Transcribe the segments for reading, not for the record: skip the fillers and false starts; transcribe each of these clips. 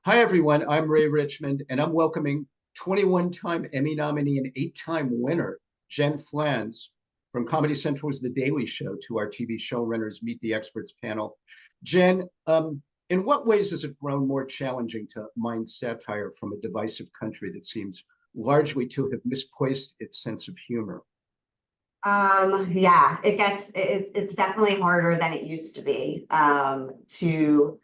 Hi, everyone. I'm Ray Richmond, and I'm welcoming 21-time Emmy nominee and 8-time winner, Jen Flanz from Comedy Central's The Daily Show to our TV Showrunners Meet the Experts panel. Jen, in what ways has it grown more challenging to mine satire from a divisive country that seems largely to have misplaced its sense of humor? Yeah, it's definitely harder than it used to be to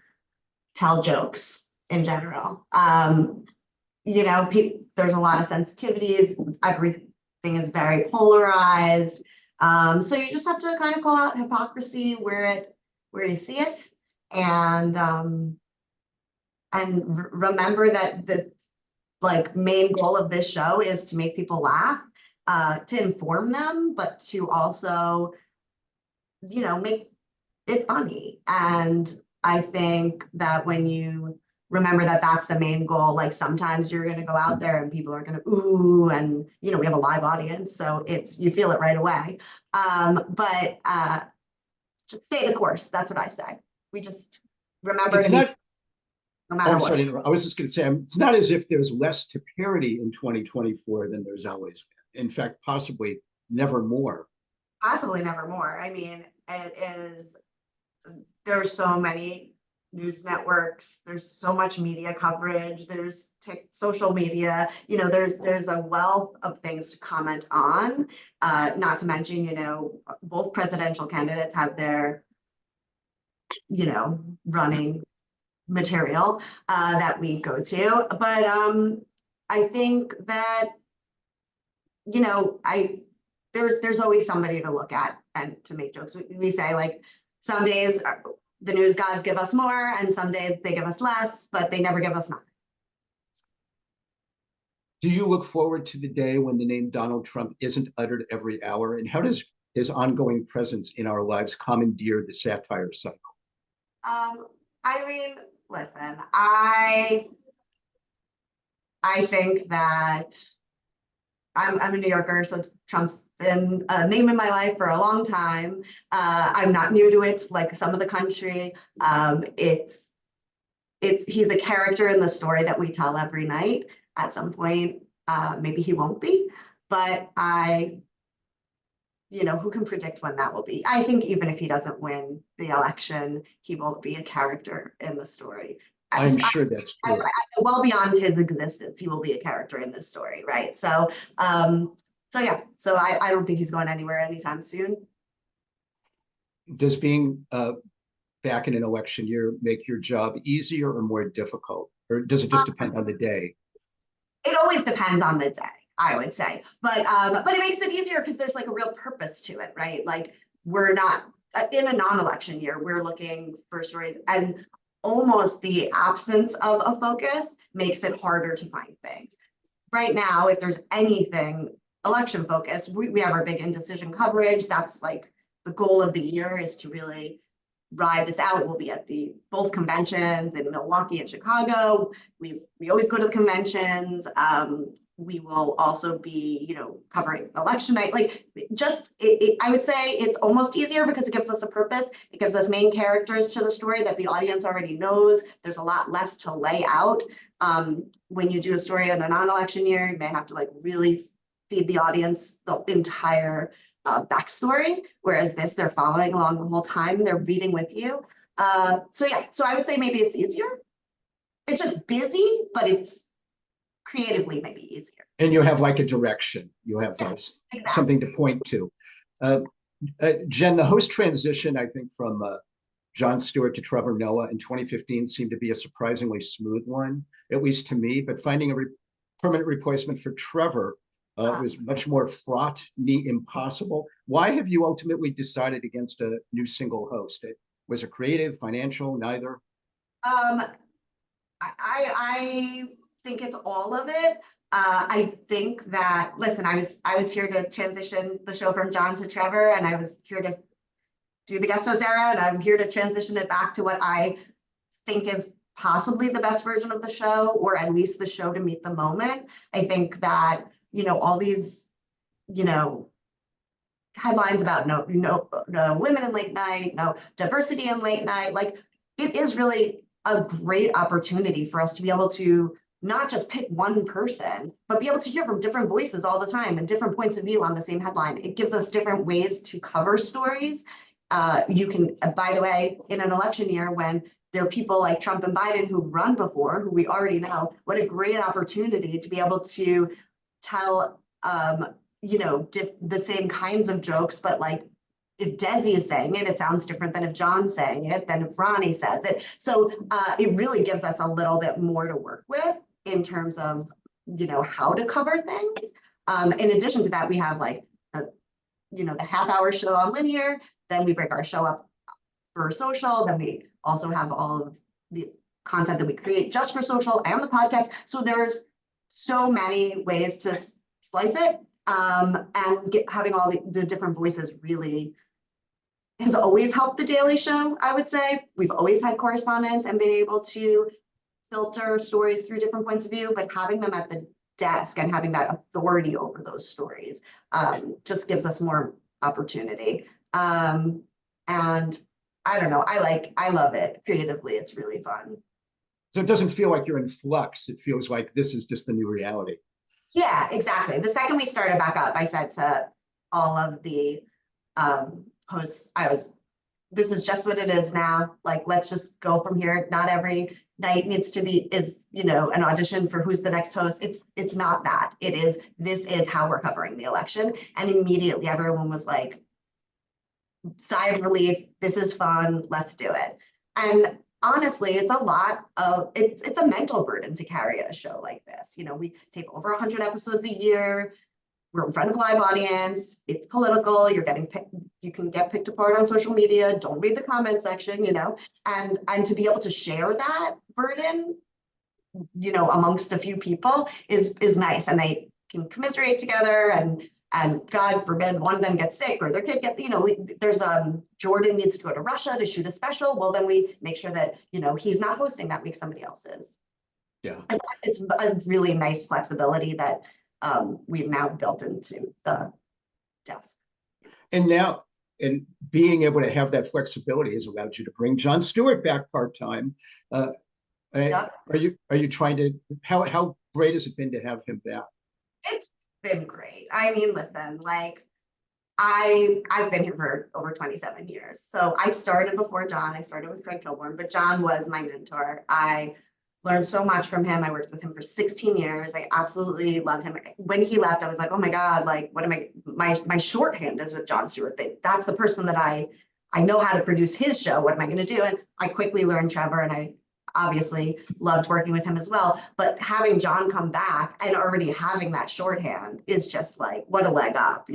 tell jokes in general. There's a lot of sensitivities. Everything is very polarized. So you just have to kind of call out hypocrisy where you see it, and remember that the main goal of this show is to make people laugh, to inform them, but to also, make it funny. And I think that when you remember that that's the main goal, like sometimes you're going to go out there and people are going to ooh, and we have a live audience, so you feel it right away. But just stay the course. That's what I say. We just remember It's to be not, no oh, matter I'm sorry what. to interrupt. I was just going to say, it's not as if there's less to parody in 2024 than there's always been. In fact, possibly never more. Possibly never more. I mean, it is, there's so many news networks, there's so much media coverage, there's social media, there's a wealth of things to comment on. Not to mention, both presidential candidates have their, running material that we go to. But I think that, I there's always somebody to look at and to make jokes. We say, like, some days the news gods give us more and some days they give us less, but they never give us nothing. Do you look forward to the day when the name Donald Trump isn't uttered every hour? And how does his ongoing presence in our lives commandeer the satire cycle? I mean, listen, I think that I'm a New Yorker, so Trump's been a name in my life for a long time. I'm not new to it, like some of the country. He's a character in the story that we tell every night. At some point, maybe he won't be, but who can predict when that will be? I think even if he doesn't win the election, he will be a character in the story. I'm sure that's true. Well beyond his existence, he will be a character in this story, right? So yeah, so I don't think he's going anywhere anytime soon. Does being back in an election year make your job easier or more difficult? Or does it just depend on the day? It always depends on the day, I would say, but it makes it easier because there's like a real purpose to it, right? Like, we're not in a non-election year, we're looking for stories, and almost the absence of a focus makes it harder to find things. Right now, if there's anything election focused, we have our big indecision coverage. That's like the goal of the year, is to really ride this out. We'll be at both conventions in Milwaukee and Chicago. We always go to the conventions. We will also be, covering election night. Like, I would say it's almost easier because it gives us a purpose. It gives us main characters to the story that the audience already knows. There's a lot less to lay out. When you do a story in a non-election year, you may have to really feed the audience the entire backstory, whereas they're following along the whole time, they're reading with you. So I would say maybe it's easier. It's just busy, but it's creatively maybe easier. And you have like a direction. You have exactly. something to point to. Jen, the host transition, I think, from Jon Stewart to Trevor Noah in 2015 seemed to be a surprisingly smooth one, at least to me. But finding a permanent replacement for Trevor was much more fraught, impossible. Why have you ultimately decided against a new single host? Was it creative, financial, neither? I think it's all of it. I think that, listen, I was here to transition the show from Jon to Trevor, and I was here to do the guest host era, and I'm here to transition it back to what I think is possibly the best version of the show, or at least the show to meet the moment. I think that, all these, headlines about no women in late night, no diversity in late night, like, it is really a great opportunity for us to be able to not just pick one person, but be able to hear from different voices all the time and different points of view on the same headline. It gives us different ways to cover stories. You can, by the way, in an election year when there are people like Trump and Biden who've run before, who we already know, what a great opportunity to be able to tell, the same kinds of jokes, but like, if Desi is saying it, it sounds different than if John's saying it, than if Ronnie says it. So it really gives us a little bit more to work with in terms of, how to cover things. In addition to that, we have like, the half-hour show on linear, then we break our show up for social, then we also have all of the content that we create just for social and the podcast. So there's so many ways to slice it, and having all the different voices really has always helped the Daily Show, I would say. We've always had correspondence and been able to filter stories through different points of view, but having them at the desk and having that authority over those stories just gives us more opportunity. And I don't know, I love it creatively. It's really fun. So it doesn't feel like you're in flux. It feels like this is just the new reality. Yeah, exactly. The second we started back up, I said to all of the hosts, this is just what it is now. Like, let's just go from here. Not every night needs to be an audition for who's the next host. It's not that. This is how we're covering the election. And immediately everyone was like, sigh of relief. This is fun. Let's do it. And honestly, it's a mental burden to carry a show like this. We tape over 100 episodes a year. We're in front of a live audience. It's political. You can get picked apart on social media. Don't read the comment section, and to be able to share that burden, amongst a few people is nice, and they can commiserate together. And God forbid one of them gets sick or their kid there's Jordan needs to go to Russia to shoot a special. Well, then we make sure that he's not hosting that week, somebody else is. Yeah, it's a really nice flexibility that we've now built into the desk. And being able to have that flexibility has allowed you to bring Jon Stewart back part-time. Yep. Are you trying to, how great has it been to have him back? It's been great. I mean, listen, like I've been here for over 27 years. So I started before John. I started with Craig Kilborn, but John was my mentor. I learned so much from him. I worked with him for 16 years. I absolutely loved him. When he left, I was like, oh my God, like, what am my shorthand is with Jon Stewart. That's the person that I know how to produce his show. What am I going to do? And I quickly learned Trevor, and I obviously loved working with him as well. But having John come back and already having that shorthand is just like, what a leg up,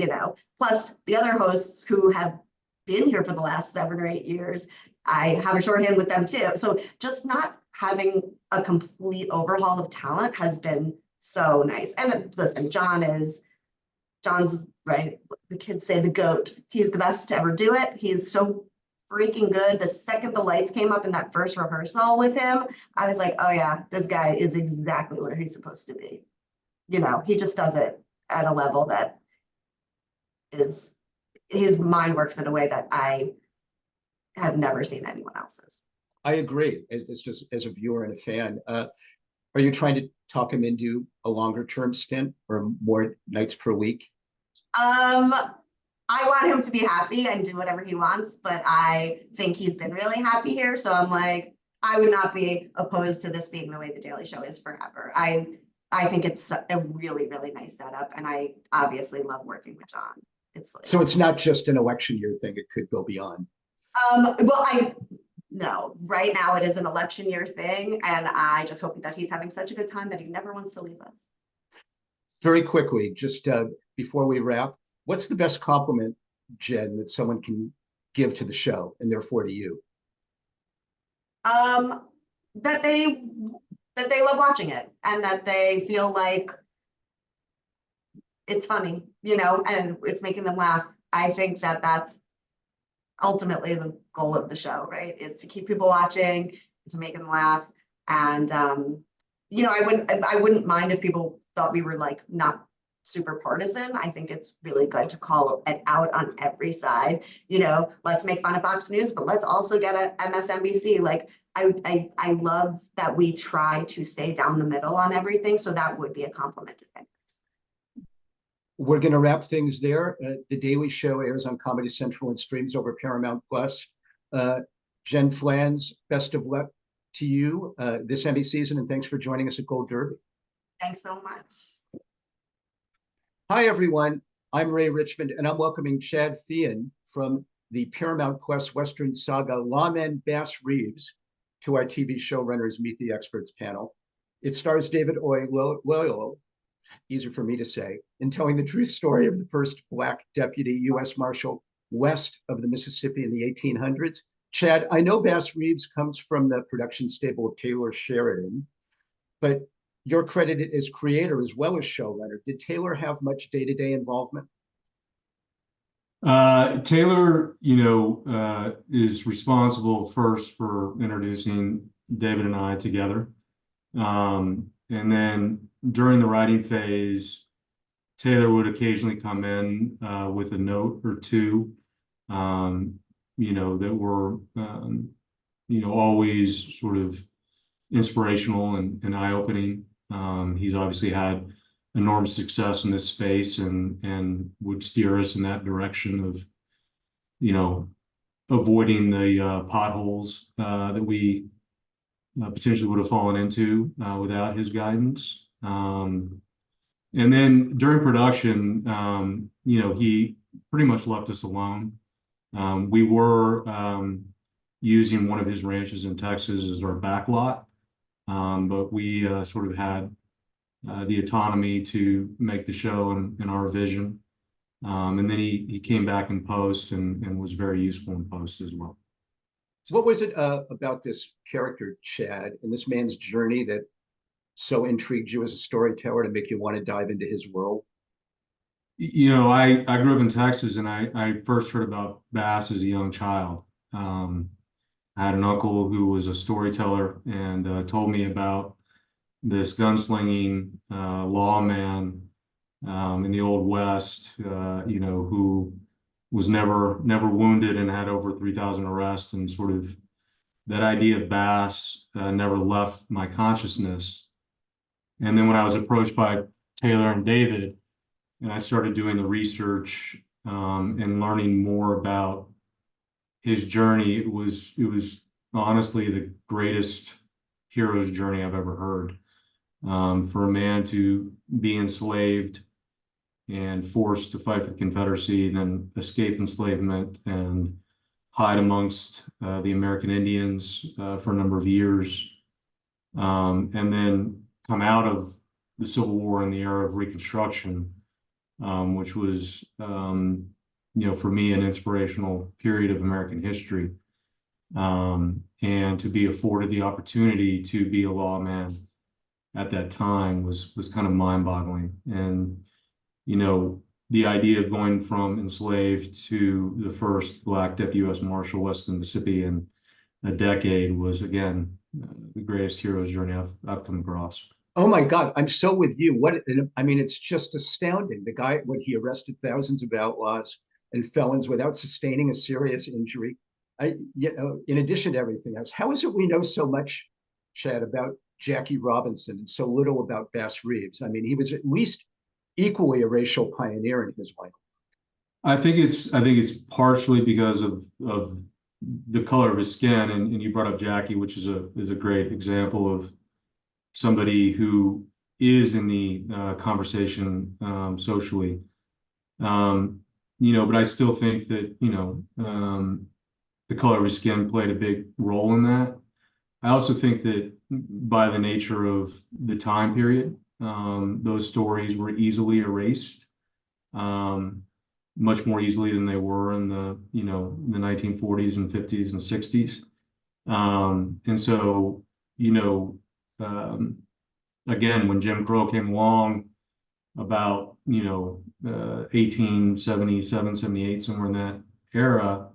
Plus the other hosts who have been here for the last 7 or 8 years, I have a shorthand with them too. So just not having a complete overhaul of talent has been so nice. And listen, John's right. The kids say the GOAT. He's the best to ever do it. He's so freaking good. The second the lights came up in that first rehearsal with him, I was like, oh yeah, this guy is exactly where he's supposed to be. He just does it at a level that is, his mind works in a way that I have never seen anyone else's. I agree. It's just as a viewer and a fan. Are you trying to talk him into a longer term stint or more nights per week? I want him to be happy and do whatever he wants, but I think he's been really happy here. So I'm like, I would not be opposed to this being the way the Daily Show is forever. I think it's a really, really nice setup, and I obviously love working with John. So it's not just an election year thing; it could go beyond. No, right now it is an election year thing, and I just hope that he's having such a good time that he never wants to leave us. Very quickly, just before we wrap, what's the best compliment, Jen, that someone can give to the show and therefore to you? That they love watching it and that they feel like it's funny, and it's making them laugh. I think that that's ultimately the goal of the show, right? Is to keep people watching, to make them laugh. And I wouldn't mind if people thought we were like not super partisan. I think it's really good to call it out on every side. You know, let's make fun of Fox News, but let's also get at MSNBC. Like, I love that we try to stay down the middle on everything. So that would be a compliment to things. We're going to wrap things there. The Daily Show airs on Comedy Central and streams over Paramount Plus. Jen Flanz, best of luck to you this Emmy season, and thanks for joining us at Gold Derby. Thanks so much. Hi, everyone. I'm Ray Richmond, and I'm welcoming Chad Feehan from the Paramount Plus Western saga Lawmen Bass Reeves to our TV Showrunners Meet the Experts panel. It stars David Oyelowo, easier for me to say, in telling the true story of the first Black deputy U.S. Marshal west of the Mississippi in the 1800s. Chad, I know Bass Reeves comes from the production stable of Taylor Sheridan, but you're credited as creator as well as showrunner. Did Taylor have much day-to-day involvement? Taylor, is responsible first for introducing David and I together. And then during the writing phase, Taylor would occasionally come in with a note or two, that were, always sort of inspirational and eye-opening. He's obviously had enormous success in this space and would steer us in that direction of, avoiding the potholes that we potentially would have fallen into without his guidance. And then during production, he pretty much left us alone. We were using one of his ranches in Texas as our back lot, but we sort of had the autonomy to make the show in our vision. And then he came back in post and was very useful in post as well. So what was it about this character, Chad, and this man's journey that so intrigued you as a storyteller to make you want to dive into his world? I grew up in Texas, and I first heard about Bass as a young child. I had an uncle who was a storyteller and told me about this gunslinging lawman in the Old West, who was never wounded and had over 3,000 arrests, and sort of that idea of Bass never left my consciousness. And then when I was approached by Taylor and David, and I started doing the research and learning more about his journey, it was honestly the greatest hero's journey I've ever heard. For a man to be enslaved and forced to fight for the Confederacy, then escape enslavement and hide amongst the American Indians for a number of years, and then come out of the Civil War in the era of Reconstruction, which was, for me, an inspirational period of American history. And to be afforded the opportunity to be a lawman at that time was kind of mind-boggling. And, the idea of going from enslaved to the first Black deputy U.S. Marshal west of the Mississippi in a decade was, again, the greatest hero's journey I've come across. Oh my God, I'm so with you. It's just astounding. The guy, he arrested thousands of outlaws and felons without sustaining a serious injury. In addition to everything else, how is it we know so much, Chad, about Jackie Robinson and so little about Bass Reeves? He was at least equally a racial pioneer in his life. I think it's partially because of the color of his skin, and you brought up Jackie, which is a great example of somebody who is in the conversation socially. But I still think that the color of his skin played a big role in that. I also think that by the nature of the time period, those stories were easily erased, much more easily than they were in the 1940s and 50s and 60s. And so, again, when Jim Crow came along about, 1877, 78, somewhere in that era,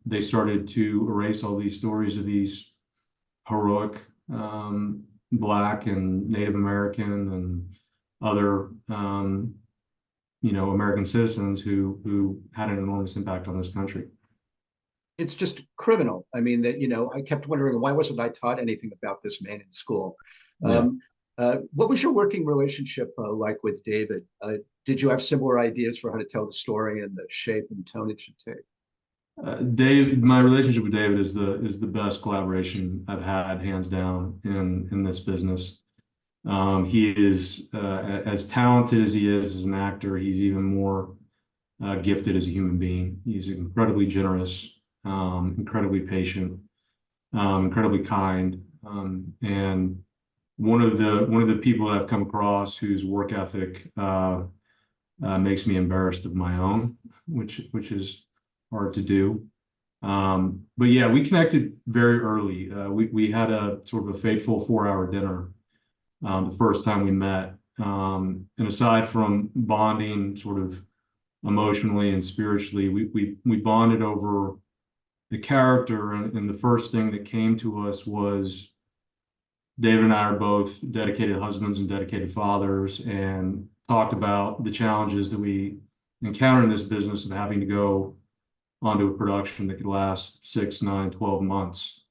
they started to erase all these stories of these heroic Black and Native American other, American citizens who had an enormous impact on this country. It's just criminal. I mean, that, I kept wondering, why wasn't I taught anything about this man in school? Yeah. What was your working relationship like with David? Did you have similar ideas for how to tell the story and the shape and tone it should take? My relationship with David is the best collaboration I've had, hands down, in this business. He is as talented as he is as an actor. He's even more gifted as a human being. He's incredibly generous, incredibly patient, incredibly kind, and one of the people that I've come across whose work ethic makes me embarrassed of my own, which is hard to do. But yeah, we connected very early. We had a sort of a fateful 4-hour dinner the first time we met. And aside from bonding sort of emotionally and spiritually, we bonded over the character. And the first thing that came to us was David and I are both dedicated husbands and dedicated fathers, and talked about the challenges that we encounter in this business of having to go onto a production that could last 6, 9, 12 months,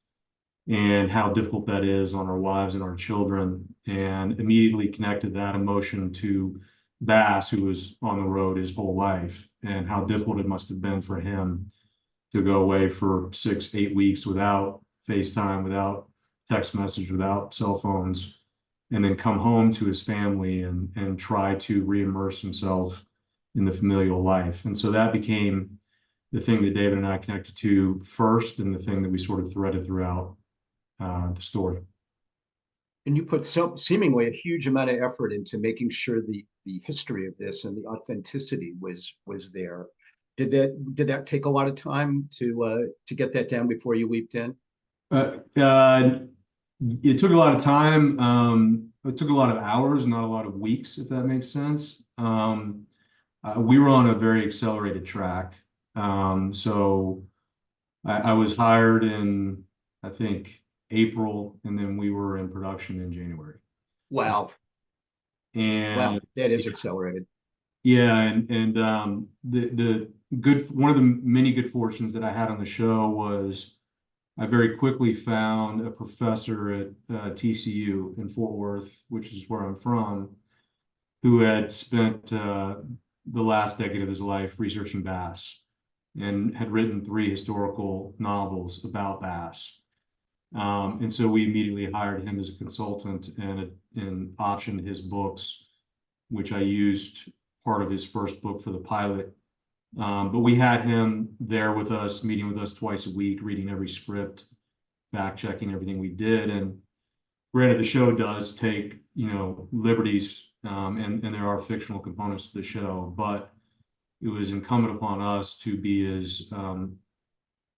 and how difficult that is on our wives and our children, and immediately connected that emotion to Bass, who was on the road his whole life, and how difficult it must have been for him to go away for 6, 8 weeks without FaceTime, without text message, without cell phones, and then come home to his family and try to reimmerse himself in the familial life. And so that became the thing that David and I connected to first, and the thing that we sort of threaded throughout the story. And you put seemingly a huge amount of effort into making sure the history of this and the authenticity was there. Did that take a lot of time to get that down before you leaped in? It took a lot of time. It took a lot of hours, not a lot of weeks, if that makes sense. We were on a very accelerated track. So I was hired in, I think, April, and then we were in production in January. Wow. And wow, that is accelerated. Yeah, and one of the many good fortunes that I had on the show was I very quickly found a professor at TCU in Fort Worth, which is where I'm from, who had spent the last decade of his life researching Bass, and had written 3 historical novels about Bass. And so we immediately hired him as a consultant and optioned his books, which I used part of his first book for the pilot. But we had him there with us, meeting with us twice a week, reading every script, fact checking everything we did. And granted, the show does take, liberties, and there are fictional components to the show, but it was incumbent upon us to be as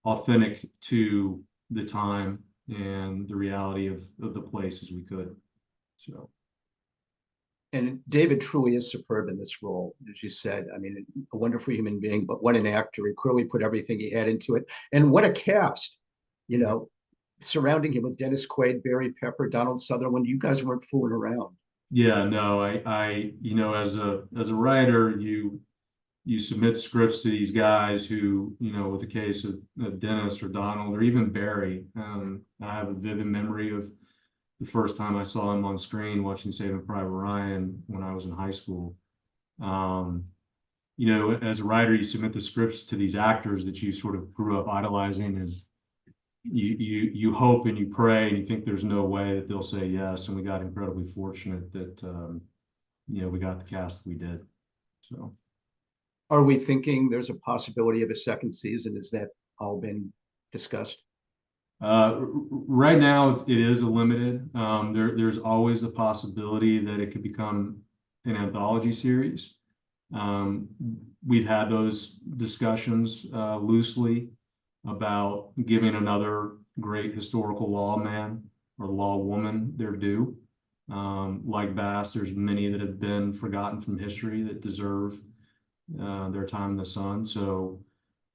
authentic to the time and the reality of the place as we could. So. And David truly is superb in this role, as you said. I mean, a wonderful human being, but what an actor. He clearly put everything he had into it. And what a cast, surrounding him with Dennis Quaid, Barry Pepper, Donald Sutherland. You guys weren't fooling around. Yeah, no, I as a writer, you submit scripts to these guys who, with the case of Dennis or Donald or even Barry. I have a vivid memory of the first time I saw him on screen watching Saving Private Ryan when I was in high school. As a writer, you submit the scripts to these actors that you sort of grew up idolizing, and you hope and you pray and you think there's no way that they'll say yes. And we got incredibly fortunate that we got the cast that we did. So. Are we thinking there's a possibility of a second season? Has that all been discussed? Right now, it is a limited. There's always a possibility that it could become an anthology series. We've had those discussions loosely about giving another great historical lawman or lawwoman their due. Like Bass, there's many that have been forgotten from history that deserve their time in the sun. So,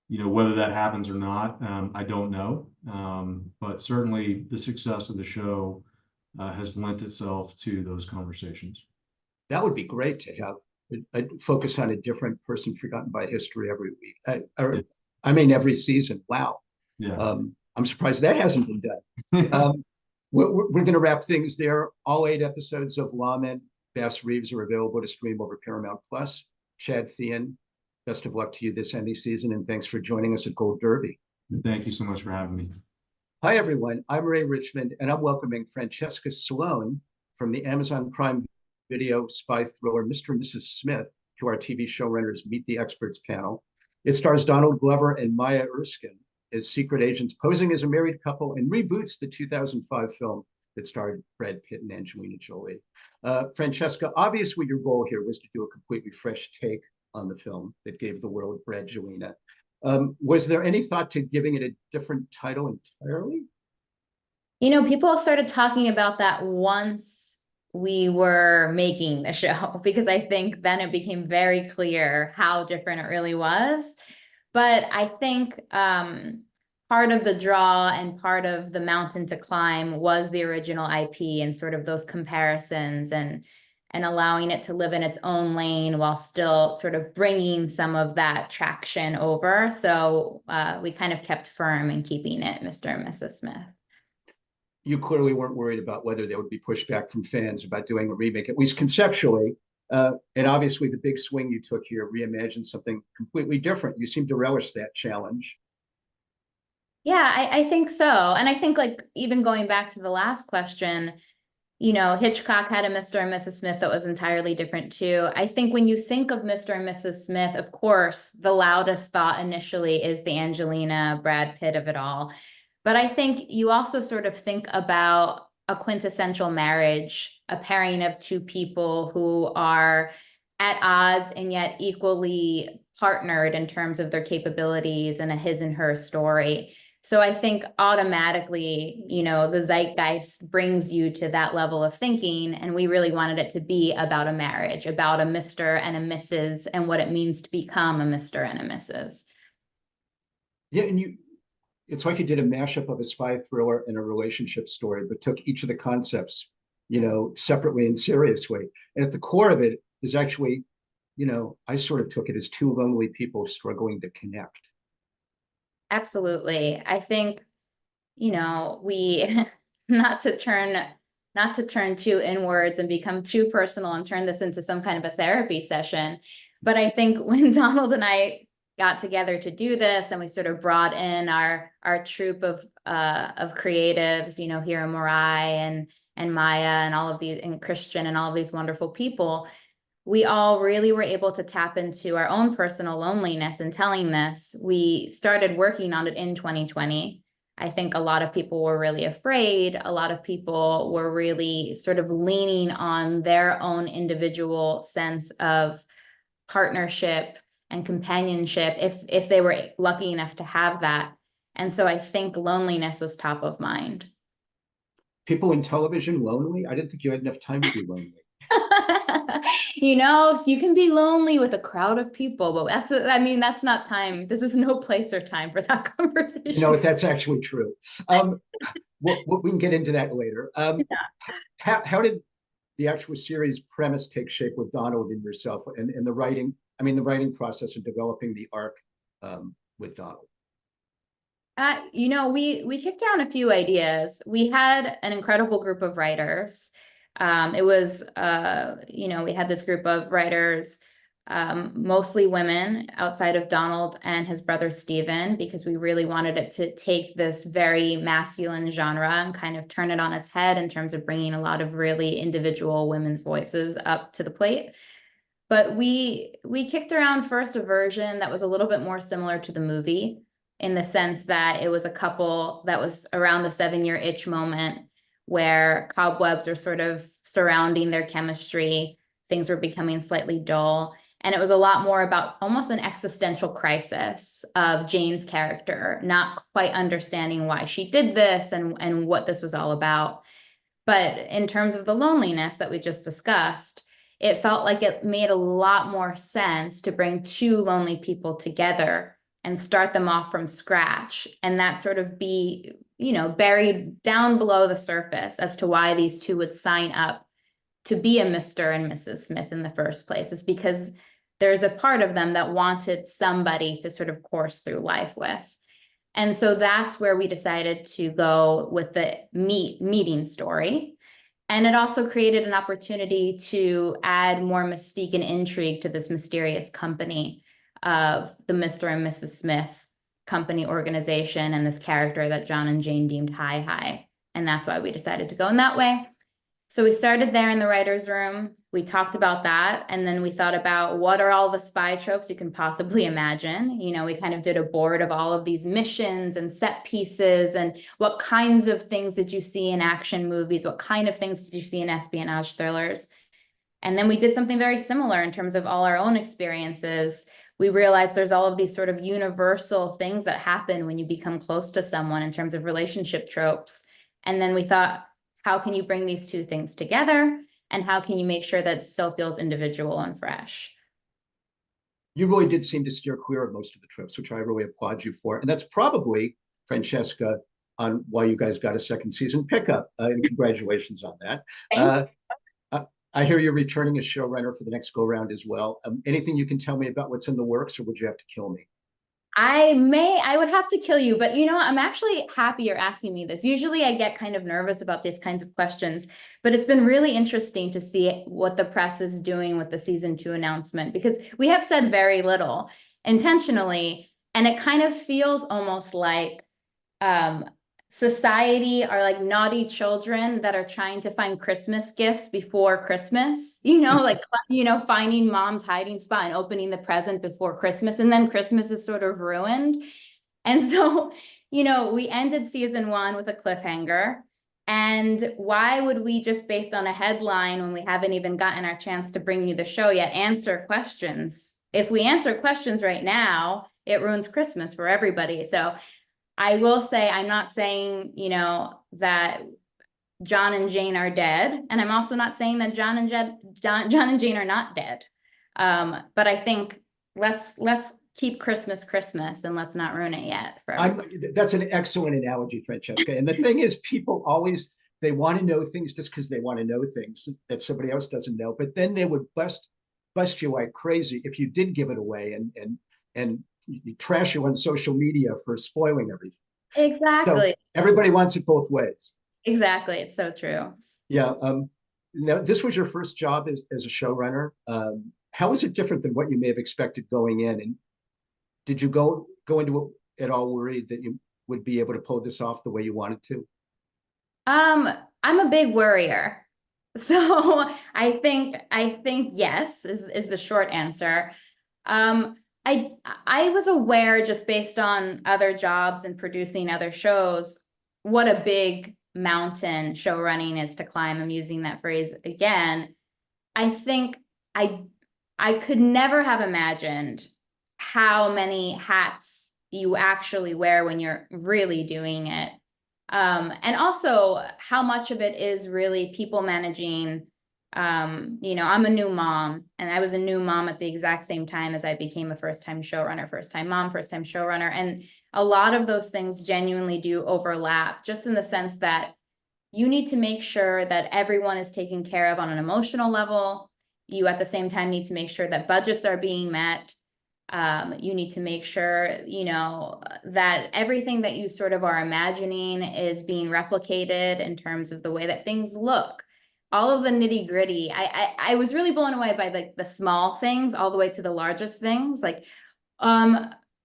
whether that happens or not, I don't know. But certainly the success of the show has lent itself to those conversations. That would be great to have a focus on a different person forgotten by history every week. I mean, every season. Wow. Yeah. I'm surprised that hasn't been done. We're going to wrap things there. All 8 episodes of Lawmen, Bass Reeves are available to stream over Paramount Plus. Chad Feehan, best of luck to you this Emmy season, and thanks for joining us at Gold Derby. Thank you so much for having me. Hi, everyone. I'm Ray Richmond, and I'm welcoming Francesca Sloane from the Amazon Prime Video spy thriller Mr. and Mrs. Smith to our TV showrunners Meet the Experts panel. It stars Donald Glover and Maya Erskine as secret agents posing as a married couple and reboots the 2005 film that starred Brad Pitt and Angelina Jolie. Francesca, obviously your goal here was to do a completely fresh take on the film that gave the world Brangelina. Was there any thought to giving it a different title entirely? You know, people started talking about that once we were making the show, because I think then it became very clear how different it really was. But I think part of the draw and part of the mountain to climb was the original IP and sort of those comparisons and allowing it to live in its own lane while still sort of bringing some of that traction over. So we kind of kept firm in keeping it Mr. and Mrs. Smith. You clearly weren't worried about whether there would be pushback from fans about doing a remake, at least conceptually. And obviously the big swing you took here reimagined something completely different. You seem to relish that challenge. Yeah, I think so. And I think, like, even going back to the last question, you know, Hitchcock had a Mr. and Mrs. Smith that was entirely different too. I think when you think of Mr. and Mrs. Smith, of course, the loudest thought initially is the Angelina Brad Pitt of it all. But I think you also sort of think about a quintessential marriage, a pairing of two people who are at odds and yet equally partnered in terms of their capabilities and a his and her story. So I think automatically, you know, the zeitgeist brings you to that level of thinking. And we really wanted it to be about a marriage, about a Mr. and a Mrs. and what it means to become a Mr. and a Mrs. Yeah, and it's like you did a mashup of a spy thriller and a relationship story, but took each of the concepts, you know, separately and seriously. And at the core of it is actually, you know, I sort of took it as two lonely people struggling to connect. Absolutely. I think, you know, we not to turn too inwards and become too personal and turn this into some kind of a therapy session. But I think when Donald and I got together to do this, and we sort of brought in our troupe of creatives, you know, Hira Morai and Maya and all of these, and Christian and all of these wonderful people, we all really were able to tap into our own personal loneliness in telling this. We started working on it in 2020. I think a lot of people were really afraid. A lot of people were really sort of leaning on their own individual sense of partnership and companionship if they were lucky enough to have that. And so I think loneliness was top of mind. People in television lonely? I didn't think you had enough time to be lonely. You know, so you can be lonely with a crowd of people, but I mean, that's not time. This is no place or time for that conversation. You know, if that's actually true. We can get into that later. How did the actual series premise take shape with Donald and yourself and the writing? I mean, the writing process of developing the arc with Donald. You know, we kicked around a few ideas. We had an incredible group of writers. It was, you know, we had this group of writers, mostly women outside of Donald and his brother Stephen, because we really wanted it to take this very masculine genre and kind of turn it on its head in terms of bringing a lot of really individual women's voices up to the plate. But we kicked around first a version that was a little bit more similar to the movie, in the sense that it was a couple that was around the 7-year itch moment, where cobwebs are sort of surrounding their chemistry. Things were becoming slightly dull. And it was a lot more about almost an existential crisis of Jane's character, not quite understanding why she did this and what this was all about. But in terms of the loneliness that we just discussed, it felt like it made a lot more sense to bring two lonely people together and start them off from scratch, and that sort of be, you know, buried down below the surface as to why these two would sign up to be a Mr. and Mrs. Smith in the first place, is because there's a part of them that wanted somebody to sort of course through life with. And so that's where we decided to go with the meeting story. And it also created an opportunity to add more mystique and intrigue to this mysterious company of the Mr. and Mrs. Smith company organization and this character that John and Jane deemed high. And that's why we decided to go in that way. So we started there in the writer's room. We talked about that. And then we thought about what are all the spy tropes you can possibly imagine. You know, we kind of did a board of all of these missions and set pieces and what kinds of things did you see in action movies? What kind of things did you see in espionage thrillers? And then we did something very similar in terms of all our own experiences. We realized there's all of these sort of universal things that happen when you become close to someone in terms of relationship tropes. And then we thought, how can you bring these two things together? And how can you make sure that it still feels individual and fresh? You really did seem to steer clear of most of the tropes, which I really applaud you for. And that's probably, Francesca, on why you guys got a second season pickup. And congratulations on that. I hear you're returning as showrunner for the next go round as well. Anything you can tell me about what's in the works, or would you have to kill me? I would have to kill you, but you know, I'm actually happy you're asking me this. Usually I get kind of nervous about these kinds of questions, but it's been really interesting to see what the press is doing with the season 2 announcement, because we have said very little intentionally, and it kind of feels almost like society are like naughty children that are trying to find Christmas gifts before Christmas, you know, like, you know, finding mom's hiding spot and opening the present before Christmas. And then Christmas is sort of ruined. And so, you know, we ended season 1 with a cliffhanger. And why would we, just based on a headline when we haven't even gotten our chance to bring you the show yet, answer questions? If we answer questions right now, it ruins Christmas for everybody. So I will say, I'm not saying, you know, that John and Jane are dead. And I'm also not saying that John and Jane are not dead. But I think let's keep Christmas Christmas and let's not ruin it yet. That's an excellent analogy, Francesca. And the thing is, people always, they want to know things just because they want to know things that somebody else doesn't know. But then they would bust you like crazy if you did give it away and you trash you on social media for spoiling everything. Exactly. So everybody wants it both ways. Exactly. It's so true. Yeah. Now, this was your first job as a showrunner. How is it different than what you may have expected going in? And did you go into it at all worried that you would be able to pull this off the way you wanted to? I'm a big worrier. So I think yes is the short answer. I was aware, just based on other jobs and producing other shows, what a big mountain show running is to climb. I'm using that phrase again. I think I could never have imagined how many hats you actually wear when you're really doing it. And also how much of it is really people managing. You know, I'm a new mom, and I was a new mom at the exact same time as I became a first-time showrunner, first-time mom, first-time showrunner. And a lot of those things genuinely do overlap, just in the sense that you need to make sure that everyone is taken care of on an emotional level. You at the same time need to make sure that budgets are being met. You need to make sure, you know, that everything that you sort of are imagining is being replicated in terms of the way that things look. All of the nitty gritty. I was really blown away by like the small things all the way to the largest things. Like,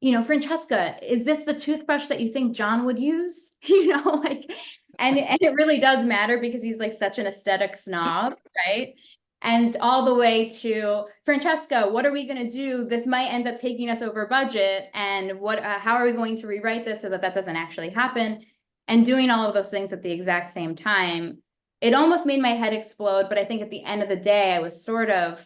you know, Francesca, is this the toothbrush that you think John would use? You know, like, and it really does matter because he's like such an aesthetic snob, right? And all the way to Francesca, what are we going to do? This might end up taking us over budget. And how are we going to rewrite this so that that doesn't actually happen? And doing all of those things at the exact same time. It almost made my head explode, but I think at the end of the day, I was sort of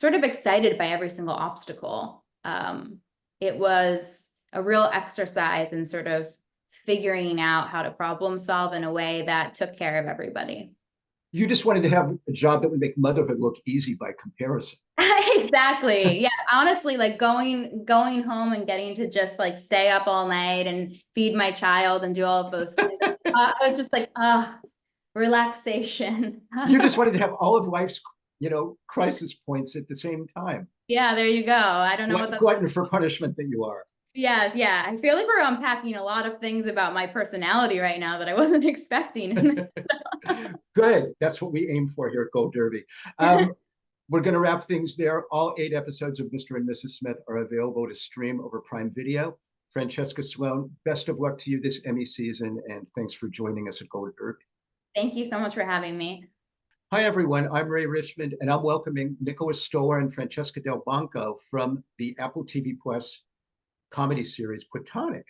excited by every single obstacle. It was a real exercise in sort of figuring out how to problem solve in a way that took care of everybody. You just wanted to have a job that would make motherhood look easy by comparison. Exactly. Yeah. Honestly, like going home and getting to just like stay up all night and feed my child and do all of those things. I was just like, relaxation. You just wanted to have all of life's, crisis points at the same time. Yeah, there you go. I don't know what Glutton for punishment that you are. Yes, yeah. I feel like we're unpacking a lot of things about my personality right now that I wasn't expecting. Good. That's what we aim for here at Gold Derby. We're going to wrap things there. All 8 episodes of Mr. and Mrs. Smith are available to stream over Prime Video. Francesca Sloane, best of luck to you this Emmy season, and thanks for joining us at Gold Derby. Thank you so much for having me. Hi, everyone. I'm Ray Richmond, and I'm welcoming Nicholas Stoller and Francesca Delbanco from the Apple TV Plus comedy series Platonic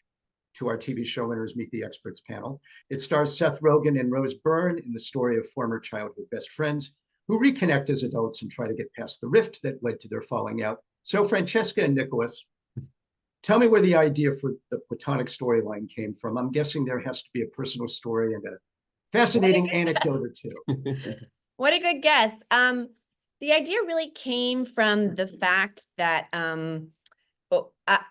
to our TV Showrunners Meet the Experts panel. It stars Seth Rogen and Rose Byrne in the story of former childhood best friends who reconnect as adults and try to get past the rift that led to their falling out. So Francesca and Nicholas, tell me where the idea for the Platonic storyline came from. I'm guessing there has to be a personal story and a fascinating anecdote or two. What a good guess. The idea really came from the fact that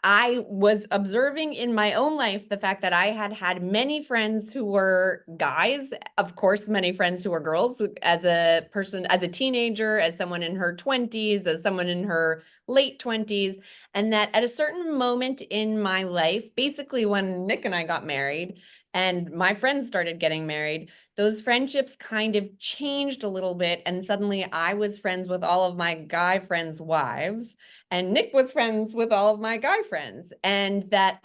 I was observing in my own life the fact that I had many friends who were guys, of course, many friends who were girls, as a person, as a teenager, as someone in her 20s, as someone in her late 20s, and that at a certain moment in my life, basically when Nick and I got married and my friends started getting married, those friendships kind of changed a little bit. And suddenly I was friends with all of my guy friends' wives, and Nick was friends with all of my guy friends. And that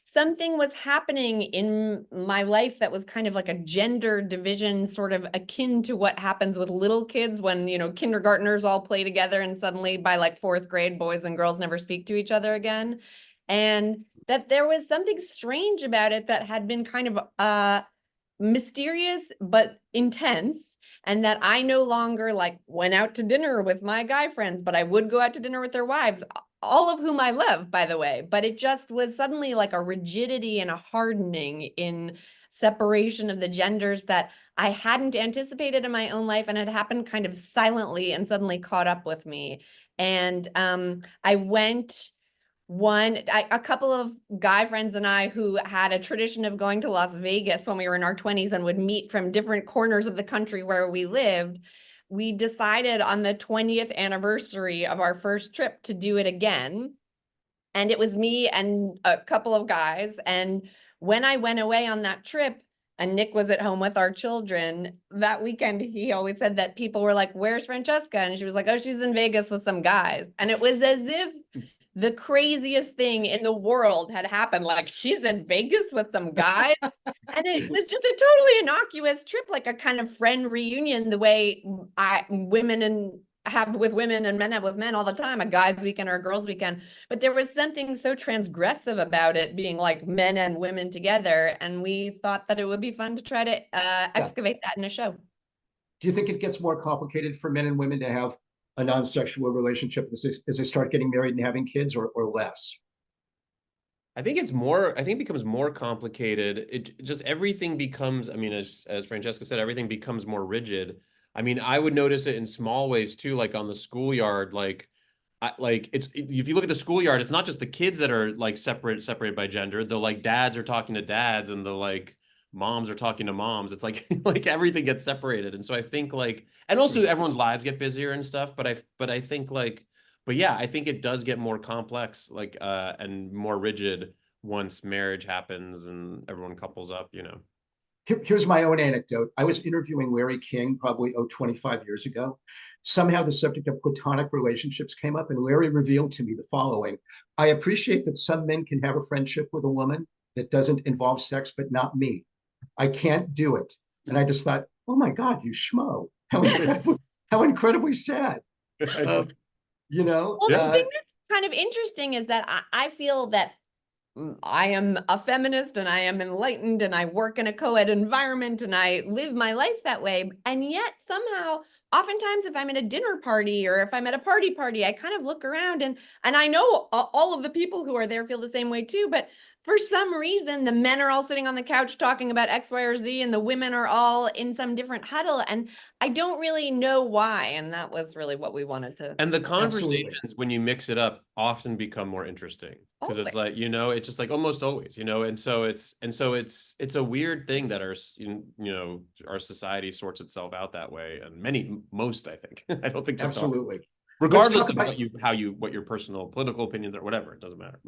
something was happening in my life that was kind of like a gender division, sort of akin to what happens with little kids when, kindergartners all play together and suddenly by like 4th grade, boys and girls never speak to each other again. And that there was something strange about it that had been kind of mysterious but intense, and that I no longer like went out to dinner with my guy friends, but I would go out to dinner with their wives, all of whom I love, by the way. But it just was suddenly like a rigidity and a hardening in separation of the genders that I hadn't anticipated in my own life, and had happened kind of silently and suddenly caught up with me. And I went a couple of guy friends and I who had a tradition of going to Las Vegas when we were in our 20s and would meet from different corners of the country where we lived. We decided on the 20th anniversary of our first trip to do it again. And it was me and a couple of guys. And when I went away on that trip and Nick was at home with our children, that weekend, he always said that people were like, "Where's Francesca?" And she was like, "Oh, she's in Vegas with some guys." And it was as if the craziest thing in the world had happened. Like, she's in Vegas with some guy. And it was just a totally innocuous trip, like a kind of friend reunion, the way women have with women and men have with men all the time, a guy's weekend or a girl's weekend. But there was something so transgressive about it being like men and women together. And we thought that it would be fun to try to excavate that in a show. Do you think it gets more complicated for men and women to have a non-sexual relationship as they start getting married and having kids, or less? I think it becomes more complicated. It just, everything becomes, I mean, as Francesca said, everything becomes more rigid. I mean, I would notice it in small ways too, like on the schoolyard, if you look at the schoolyard, it's not just the kids that are like separated by gender. The like dads are talking to dads and the like moms are talking to moms. It's like like everything gets separated. And so I think like, and also everyone's lives get busier and stuff, but I think like, but yeah, I think it does get more complex, like and more rigid once marriage happens and everyone couples up, Here's my own anecdote. I was interviewing Larry King probably 25 years ago. Somehow the subject of platonic relationships came up, and Larry revealed to me the following: "I appreciate that some men can have a friendship with a woman that doesn't involve sex, but not me. I can't do it." And I just thought, oh my God, you schmo. How incredibly sad. Well, the thing that's kind of interesting is that I feel that I am a feminist and I am enlightened and I work in a co-ed environment and I live my life that way. And yet somehow, oftentimes if I'm at a dinner party or if I'm at a party, I kind of look around and I know all of the people who are there feel the same way too. But for some reason, the men are all sitting on the couch talking about X, Y, or Z, and the women are all in some different huddle. And I don't really know why. And that was really what we wanted to. And the Absolutely. conversations, when you mix it up, often become more interesting because it's like, you know, it's just like almost always, you know, and so it's a weird thing that our society sorts itself out that way, and most, I think. I don't think just Absolutely. regardless talk of about- what your personal political opinions or whatever, it doesn't matter.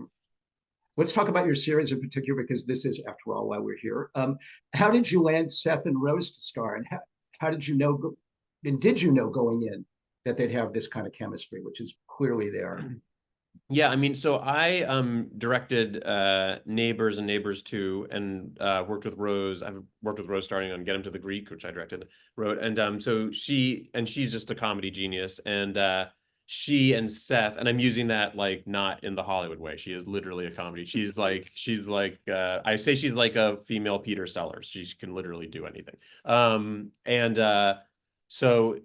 Let's talk about your series in particular, because this is, after all, why we're here. How did you land Seth and Rose to star, and how did you know, and did you know going in that they'd have this kind of chemistry, which is clearly there? Yeah, I mean, so I directed Neighbors and Neighbors 2, and worked with Rose. I've worked with Rose starting on Get Him to the Greek, which I wrote, and so she's just a comedy genius, and she and Seth, and I'm using that like not in the Hollywood way. She is literally a comedy. She's like I say she's like a female Peter Sellers. She can literally do anything. So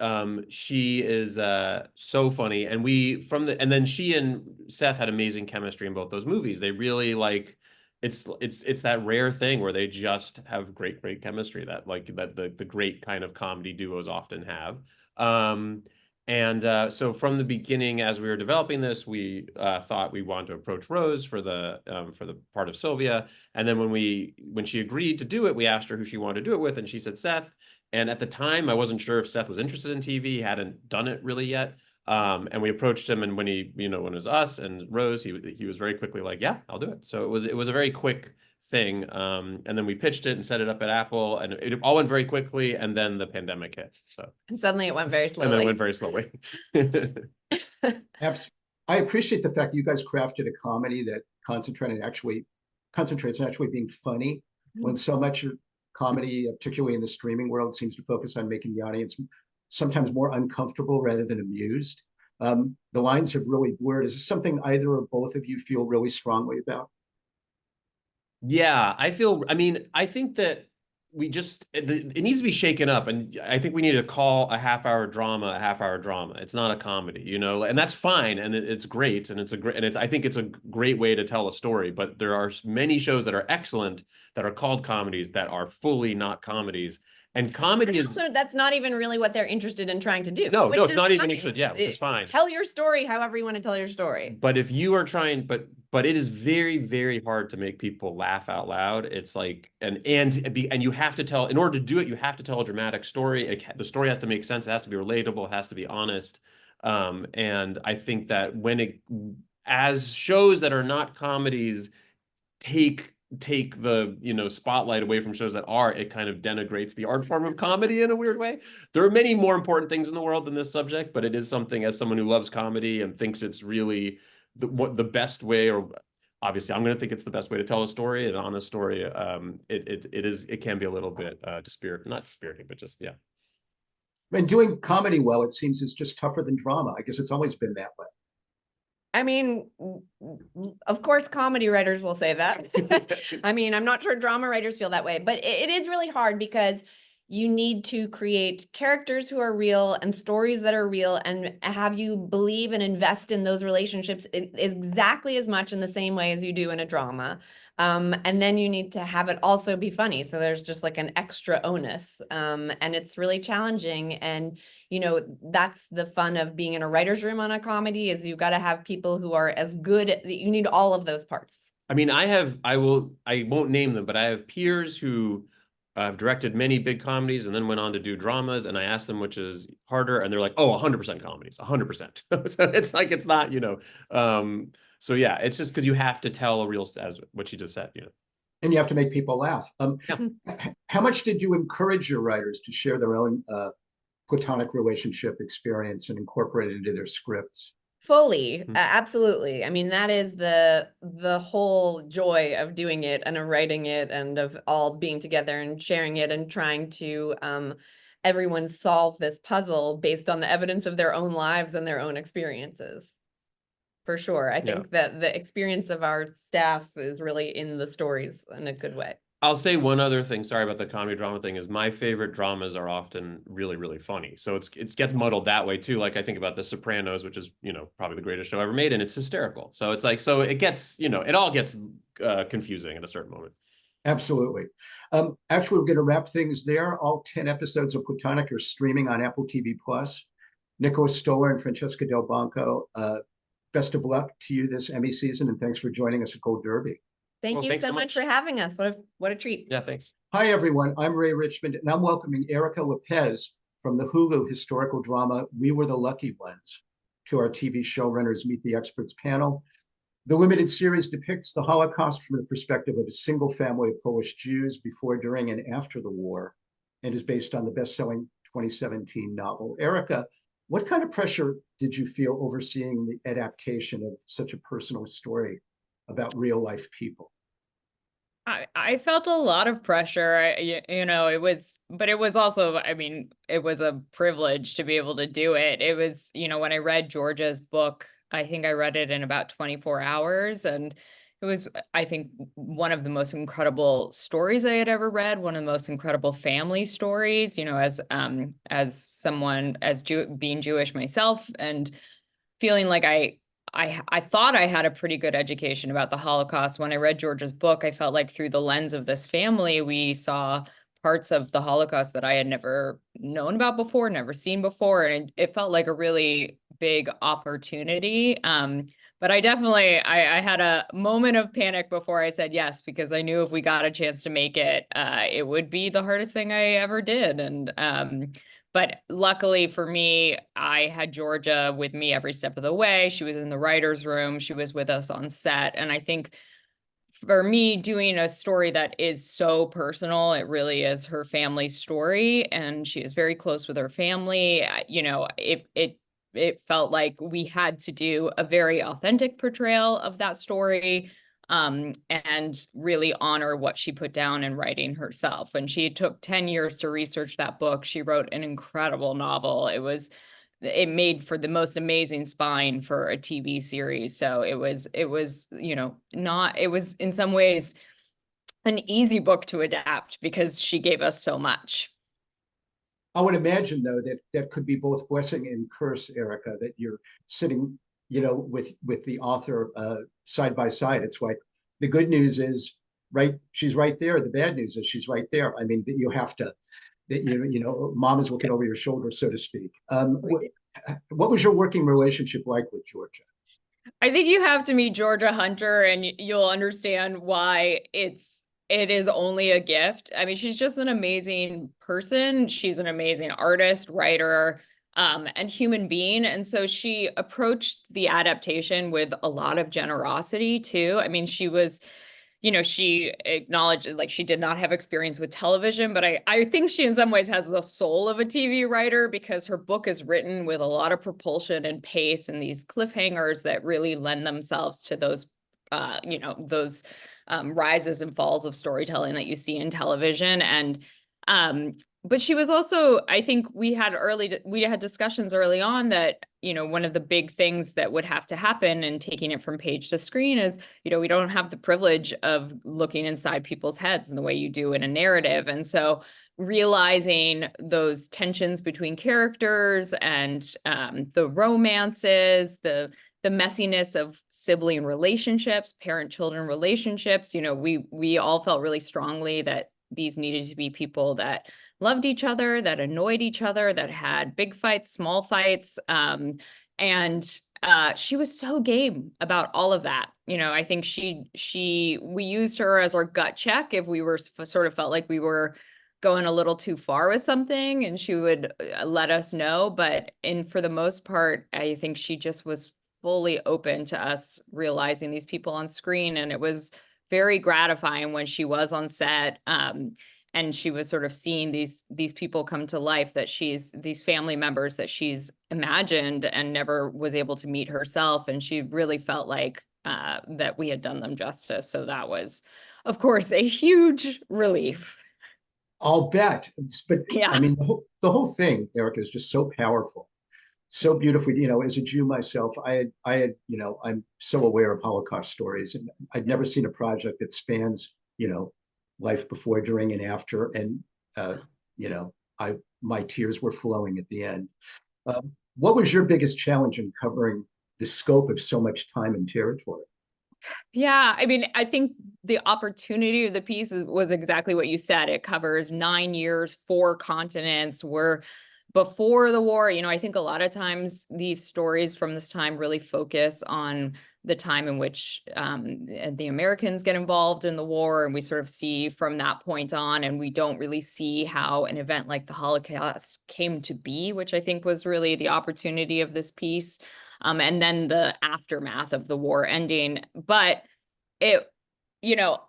she is so funny, and and then she and Seth had amazing chemistry in both those movies. They really like it's that rare thing where they just have great chemistry that the great kind of comedy duos often have. So from the beginning, as we were developing this, we thought we wanted to approach Rose for the part of Sylvia, and then when she agreed to do it, we asked her who she wanted to do it with, and she said Seth. And at the time, I wasn't sure if Seth was interested in TV. He hadn't done it really yet. And we approached him, and when when it was us and Rose, he was very quickly like, yeah, I'll do it. So it was a very quick thing. And then we pitched it and set it up at Apple, and it all went very quickly. And then the pandemic hit. And suddenly it went very slowly. And then it went very slowly. I appreciate the fact that you guys crafted a comedy that concentrates on actually being funny, when so much of comedy, particularly in the streaming world, seems to focus on making the audience sometimes more uncomfortable rather than amused. The lines have really blurred. Is this something either or both of you feel really strongly about? Yeah, I think that it needs to be shaken up, and I think we need to call a half-hour drama. It's not a comedy, you know, and that's fine, and it's great, and I think it's a great way to tell a story. But there are many shows that are excellent that are called comedies that are fully not comedies. And comedy is also, that's not even really what they're interested in trying to do. No, which it's is not even fine. interested. Yeah, which is fine. Tell your story however you want to tell your story. But if you are trying, but it is very, very hard to make people laugh out loud. It's like, and you have to tell, in order to do it, you have to tell a dramatic story. The story has to make sense. It has to be relatable. It has to be honest. And I think that as shows that are not comedies take the spotlight away from shows that are, it kind of denigrates the art form of comedy in a weird way. There are many more important things in the world than this subject, but it is something, as someone who loves comedy and thinks it's really the best way, or obviously I'm going to think it's the best way to tell a story, an honest story. It can be a little bit not dispiriting, but just, yeah. And doing comedy well, it seems, is just tougher than drama. I guess it's always been that way. I mean, of course, comedy writers will say that. I mean, I'm not sure drama writers feel that way, but it is really hard because you need to create characters who are real and stories that are real, and have you believe and invest in those relationships exactly as much in the same way as you do in a drama. And then you need to have it also be funny. So there's just like an extra onus. And it's really challenging. And, that's the fun of being in a writer's room on a comedy, is you got to have people who are as good. You need all of those parts. I mean, I won't name them, but I have peers who I've directed many big comedies and then went on to do dramas, and I asked them which is harder, and they're like, oh, 100% comedies, 100%. So it's like, it's not, so yeah, it's just because you have to tell a real, as what you just said, And you have to make people laugh. Yeah. How much did you encourage your writers to share their own platonic relationship experience and incorporate it into their scripts? Fully, absolutely. I mean, that is the whole joy of doing it and of writing it and of all being together and sharing it and trying to everyone solve this puzzle based on the evidence of their own lives and their own experiences. For sure. I think that the experience of our staff is really in the stories in a good way. I'll say one other thing. Sorry about the comedy drama thing. Is my favorite dramas are often really, really funny. So it gets muddled that way too. Like I think about The Sopranos, which is probably the greatest show ever made, and it's hysterical. So it's like it gets it all gets confusing at a certain moment. Absolutely. Actually, we're going to wrap things there. All 10 episodes of Platonic are streaming on Apple TV Plus. Nicholas Stoller and Francesca Delbanco, best of luck to you this Emmy season, and thanks for joining us at Gold Derby. Thank Well, you thanks so so much much. for having us. What a treat. Yeah, thanks. Hi, everyone. I'm Ray Richmond, and I'm welcoming Erica Lipez from the Hulu historical drama We Were the Lucky Ones to our TV Showrunners Meet the Experts panel. The limited series depicts the Holocaust from the perspective of a single family of Polish Jews before, during, and after the war, and is based on the best-selling 2017 novel. Erica, what kind of pressure did you feel overseeing the adaptation of such a personal story about real-life people? I felt a lot of pressure, but it was also, I mean, it was a privilege to be able to do it. It was, when I read Georgia's book, I think I read it in about 24 hours, and it was, I think, one of the most incredible stories I had ever read, one of the most incredible family stories, as someone, being Jewish myself, and feeling like I thought I had a pretty good education about the Holocaust. When I read Georgia's book, I felt like through the lens of this family, we saw parts of the Holocaust that I had never known about before, never seen before. And it felt like a really big opportunity. But I had a moment of panic before I said yes, because I knew if we got a chance to make it, it would be the hardest thing I ever did. But luckily for me, I had Georgia with me every step of the way. She was in the writer's room. She was with us on set. And I think for me, doing a story that is so personal, it really is her family story. And she is very close with her family. It felt like we had to do a very authentic portrayal of that story, and really honor what she put down in writing herself. And she took 10 years to research that book. She wrote an incredible novel. It made for the most amazing spine for a TV series. So it was, it was in some ways an easy book to adapt because she gave us so much. I would imagine, though, that could be both blessing and curse, Erica, that you're sitting, with the author side by side. It's like the good news is she's right there. The bad news is she's right there. I mean, that you have to, that mom is looking over your shoulder, so to speak. What was your working relationship like with Georgia? I think you have to meet Georgia Hunter and you'll understand why it is only a gift. I mean, she's just an amazing person. She's an amazing artist, writer, and human being. And so she approached the adaptation with a lot of generosity too. I mean, she was, she acknowledged like she did not have experience with television, but I think she in some ways has the soul of a TV writer because her book is written with a lot of propulsion and pace and these cliffhangers that really lend themselves to those, those rises and falls of storytelling that you see in television. And but she was also, I think we had discussions early on that, one of the big things that would have to happen in taking it from page to screen is, we don't have the privilege of looking inside people's heads in the way you do in a narrative. And so realizing those tensions between characters and the romances, the messiness of sibling relationships, parent-children relationships, we all felt really strongly that these needed to be people that loved each other, that annoyed each other, that had big fights, small fights. And she was so game about all of that. I think we used her as our gut check if we were sort of felt like we were going a little too far with something, and she would let us know. But for the most part, I think she just was fully open to us realizing these people on screen. And it was very gratifying when she was on set, and she was sort of seeing these people come to life, that these family members that she's imagined and never was able to meet herself. And she really felt like that we had done them justice. So that was, of course, a huge relief. I'll bet. But Yeah. I mean, the whole thing, Erica, is just so powerful, so beautifully. As a Jew myself, I'm so aware of Holocaust stories, and I'd never seen a project that spans, life before, during, and after. And, you know, my tears were flowing at the end. What was your biggest challenge in covering the scope of so much time and territory? Yeah, I mean, I think the opportunity of the piece was exactly what you said. It covers 9 years, 4 continents. We're before the war. You know, I think a lot of times these stories from this time really focus on the time in which the Americans get involved in the war, and we sort of see from that point on, and we don't really see how an event like the Holocaust came to be, which I think was really the opportunity of this piece. And then the aftermath of the war ending. But it, you know,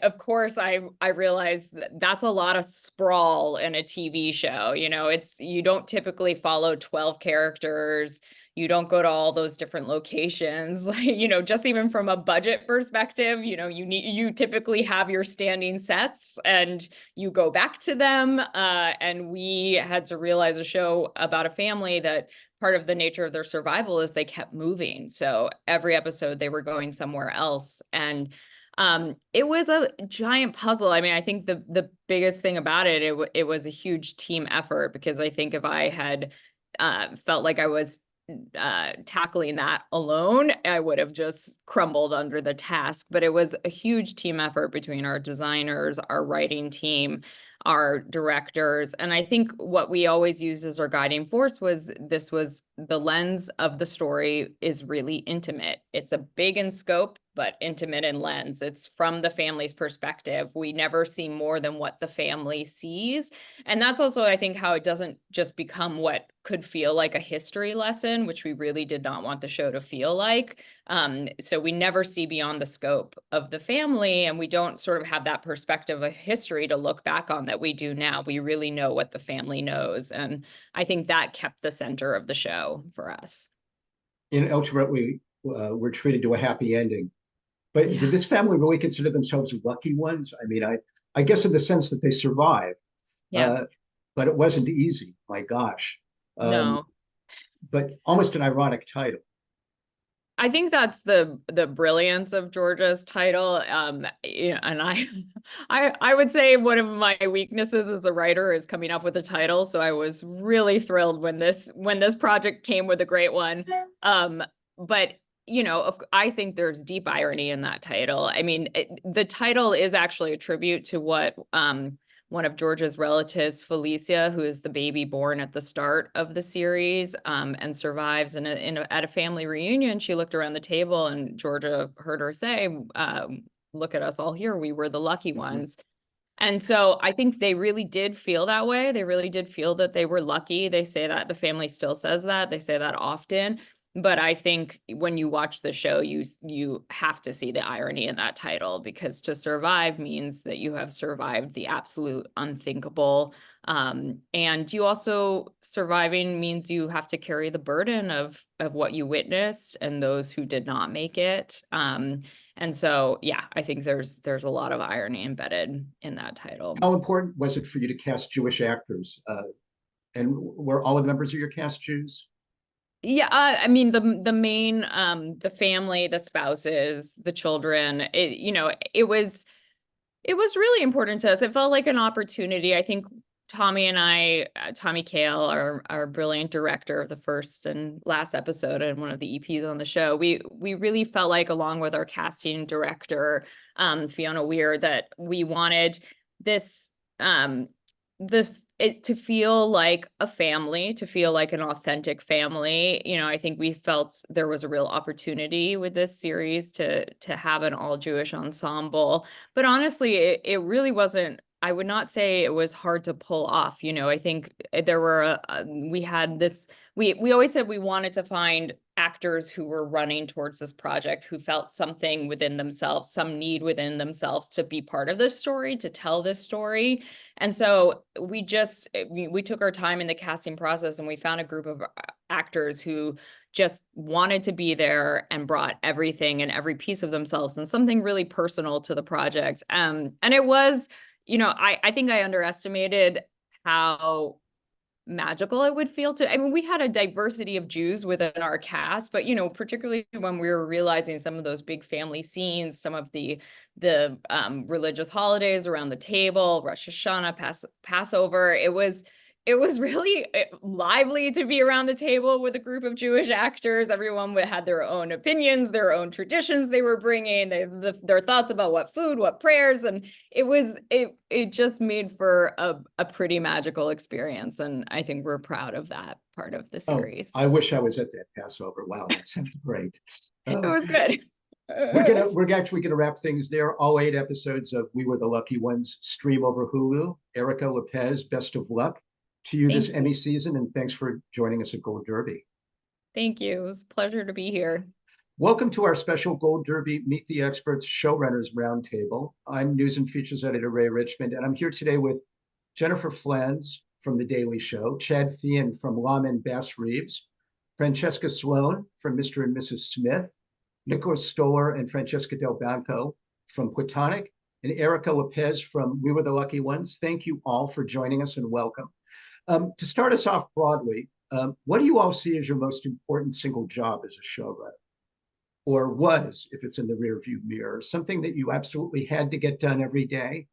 of course, I realize that that's a lot of sprawl in a TV show. You know, you don't typically follow 12 characters. You don't go to all those different locations. Like, you know, just even from a budget perspective, you know, you typically have your standing sets and you go back to them. And we had to realize a show about a family that part of the nature of their survival is they kept moving. So every episode they were going somewhere else. And it was a giant puzzle. I mean, I think the biggest thing about it was a huge team effort, because I think if I had felt like I was tackling that alone, I would have just crumbled under the task. But it was a huge team effort between our designers, our writing team, our directors. And I think what we always used as our guiding force was the lens of the story is really intimate. It's a big in scope, but intimate in lens. It's from the family's perspective. We never see more than what the family sees. And that's also, I think, how it doesn't just become what could feel like a history lesson, which we really did not want the show to feel like. So we never see beyond the scope of the family, and we don't sort of have that perspective of history to look back on that we do now. We really know what the family knows. And I think that kept the center of the show for us. And ultimately, we're treated to a happy ending. But Yeah. did this family really consider themselves lucky ones? I mean, I guess in the sense that they survived, Yeah. but it wasn't easy. My gosh. No. But almost an ironic title. I think that's the brilliance of Georgia's title. Yeah, and I would say one of my weaknesses as a writer is coming up with a title. So I was really thrilled when this project came with a great one. But you know, I think there's deep irony in that title. I mean, the title is actually a tribute to what one of Georgia's relatives, Felicia, who is the baby born at the start of the series and survives at a family reunion. She looked around the table and Georgia heard her say, look at us all here. We were the lucky ones. And so I think they really did feel that way. They really did feel that they were lucky. They say that, the family still says that. They say that often. But I think when you watch the show, you have to see the irony in that title, because to survive means that you have survived the absolute unthinkable. And you also, surviving means you have to carry the burden of what you witnessed and those who did not make it. And so, yeah, I think there's a lot of irony embedded in that title. How important was it for you to cast Jewish actors? And were all the members of your cast Jews? Yeah, I mean, the main, the family, the spouses, the children, it was really important to us. It felt like an opportunity. I think Tommy Kail, our brilliant director of the first and last episode and one of the EPs on the show, we really felt like, along with our casting director, Fiona Weir, that we wanted this, it to feel like a family, to feel like an authentic family. You know, I think we felt there was a real opportunity with this series to have an all Jewish ensemble. But honestly, it really wasn't. I would not say it was hard to pull off. You know, I think there were we always said we wanted to find actors who were running towards this project, who felt something within themselves, some need within themselves to be part of this story, to tell this story. And so we took our time in the casting process, and we found a group of actors who just wanted to be there and brought everything and every piece of themselves and something really personal to the project. And it was, I think I underestimated how magical it would feel to, I mean, we had a diversity of Jews within our cast, but you know, particularly when we were realizing some of those big family scenes, some of the religious holidays around the table, Rosh Hashanah, Passover, it was really lively to be around the table with a group of Jewish actors. Everyone had their own opinions, their own traditions they were bringing, their thoughts about what food, what prayers, and it just made for a pretty magical experience. And I think we're proud of that part of the series. I wish I was at that Passover. Wow, that sounds great. It was good. We're actually gonna wrap things there. All 8 episodes of We Were the Lucky Ones stream over Hulu. Erica Lipez, best of luck to you this Emmy season, and thanks for joining us at Gold Derby. Thank you. It was a pleasure to be here. Welcome to our special Gold Derby Meet the Experts Showrunners Roundtable. I'm News and Features Editor Ray Richmond, and I'm here today with Jennifer Flanz from The Daily Show, Chad Feehan from Lawmen Bass Reeves, Francesca Sloane from Mr. and Mrs. Smith, Nicholas Stoller and Francesca Delbanco from Platonic, and Erica Lipez from We Were the Lucky Ones. Thank you all for joining us and welcome. To start us off broadly, what do you all see as your most important single job as a showrunner? Or was, if it's in the rearview mirror, something that you absolutely had to get done every day?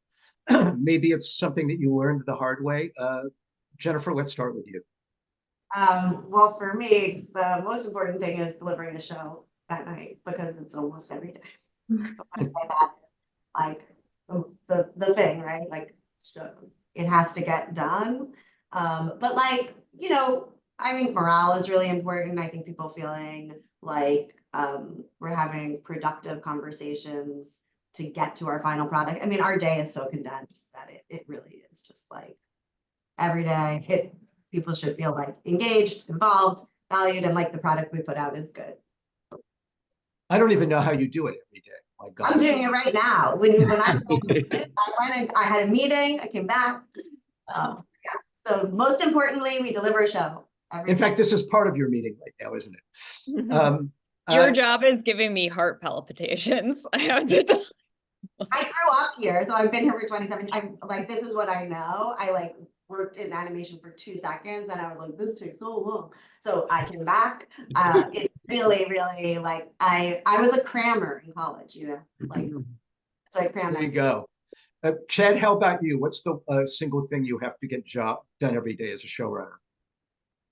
Maybe it's something that you learned the hard way. Jennifer, let's start with you. Well, for me, the most important thing is delivering the show that night because it's almost every day. So I say that, like the thing, right? Like it has to get done. But like, you know, I think morale is really important. I think people feeling like we're having productive conversations to get to our final product. I mean, our day is so condensed that it really is just like every day people should feel like engaged, involved, valued, and like the product we put out is good. I don't even know how you do it every day. My God. I'm doing it right now. When I went and I had a meeting, I came back. Yeah. So most importantly, we deliver a show. In fact, this is part of your meeting right now, isn't it? Your job is giving me heart palpitations. I have to. I grew up here, so I've been here for 27. I'm like, this is what I know. I like worked in animation for 2 seconds, and I was like, this takes so long. So I came back. It really, really like I was a crammer in college, you know, like so I crammed. There you go. Chad, how about you? What's the single thing you have to get done every day as a showrunner?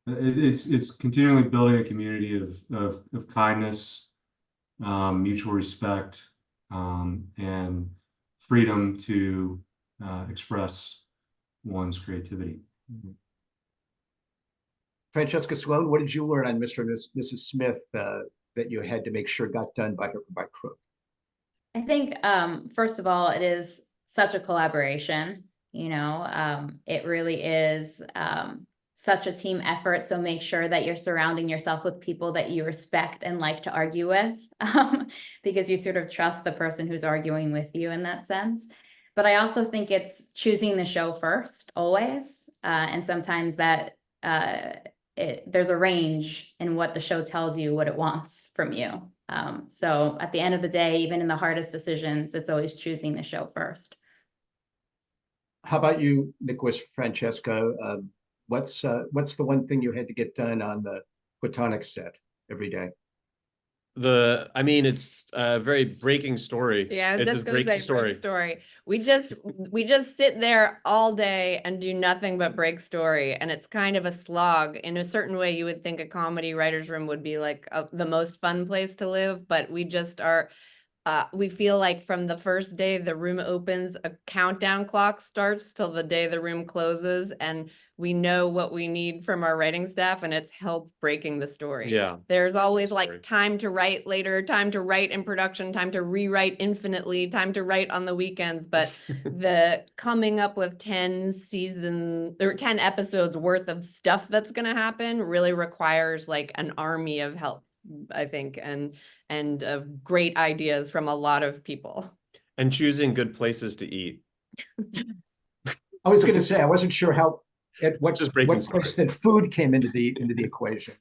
It's continually building a community of kindness, mutual respect, and freedom to express one's creativity. Francesca Sloane, what did you learn on Mr. and Mrs. Smith that you had to make sure got done by Crook? I think, first of all, it is such a collaboration, you know, it really is such a team effort. So make sure that you're surrounding yourself with people that you respect and like to argue with, because you sort of trust the person who's arguing with you in that sense. But I also think it's choosing the show first, always. And sometimes that there's a range in what the show tells you, what it wants from you. So at the end of the day, even in the hardest decisions, it's always choosing the show first. How about you, Nicholas, Francesca? What's the one thing you had to get done on the Platonic set every day? I mean, it's a very breaking story. Yeah, it's just a breaking story. We just sit there all day and do nothing but break story, and it's kind of a slog. In a certain way, you would think a comedy writer's room would be like the most fun place to live, but we just are. We feel like from the first day the room opens, a countdown clock starts till the day the room closes, and we know what we need from our writing staff, and it's help breaking the story. Yeah. There's always like time to write later, time to write in production, time to rewrite infinitely, time to write on the weekends, but the coming up with 10 episodes worth of stuff that's going to happen really requires like an army of help, I think, and of great ideas from a lot of people. And choosing good places to eat. I was going to say, I wasn't sure what place that food came into the equation.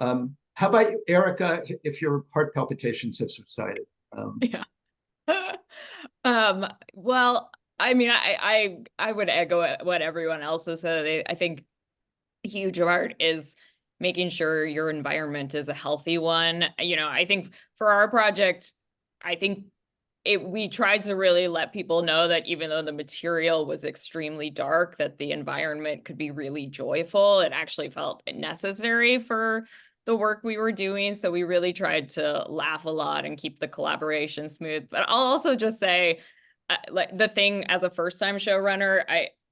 How about you, Erica, if your heart palpitations have subsided? Yeah. Well, I mean, I would echo what everyone else has said. I think huge part is making sure your environment is a healthy one. You know, I think for our project, I think we tried to really let people know that even though the material was extremely dark, that the environment could be really joyful. It actually felt necessary for the work we were doing. So we really tried to laugh a lot and keep the collaboration smooth. But I'll also just say, like the thing as a first-time showrunner,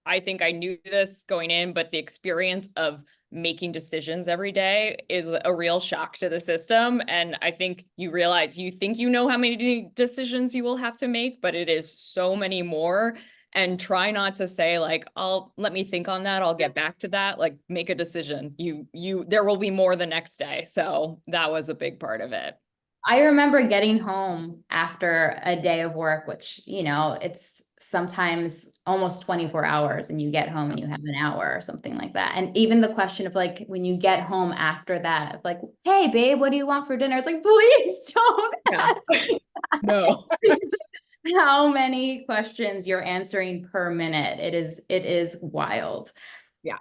I think I knew this going in, but the experience of making decisions every day is a real shock to the system. And I think you realize you think you know how many decisions you will have to make, but it is so many more. And try not to say like, let me think on that. I'll get back to that. Like make a decision. There will be more the next day. So that was a big part of it. I remember getting home after a day of work, which, you know, it's sometimes almost 24 hours and you get home and you have an hour or something like that. And even the question of like, when you get home after that, like, hey, babe, what do you want for dinner? It's like, please don't ask. No. How many questions you're answering per minute. It is wild. Yeah.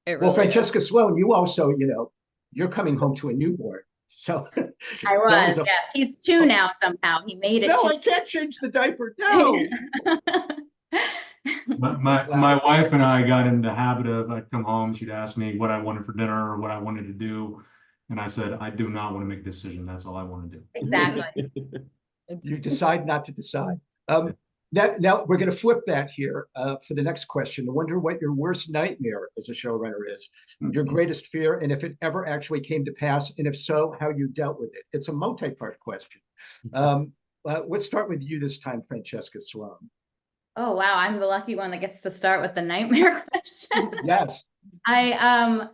Well, Francesca Sloane, you also, you know, you're coming home to a newborn. So I was, yeah. He's 2 now somehow. He made it. No, I can't change the diaper. No. My wife and I got in the habit of, I'd come home, she'd ask me what I wanted for dinner or what I wanted to do. And I said, I do not want to make a decision. That's all I want to do. Exactly. You decide not to decide. Now we're going to flip that here for the next question. I wonder what your worst nightmare as a showrunner is, your greatest fear, and if it ever actually came to pass, and if so, how you dealt with it. It's a multi-part question. Let's start with you this time, Francesca Sloane. Oh, wow. I'm the lucky one that gets to start with the nightmare question. Yes. I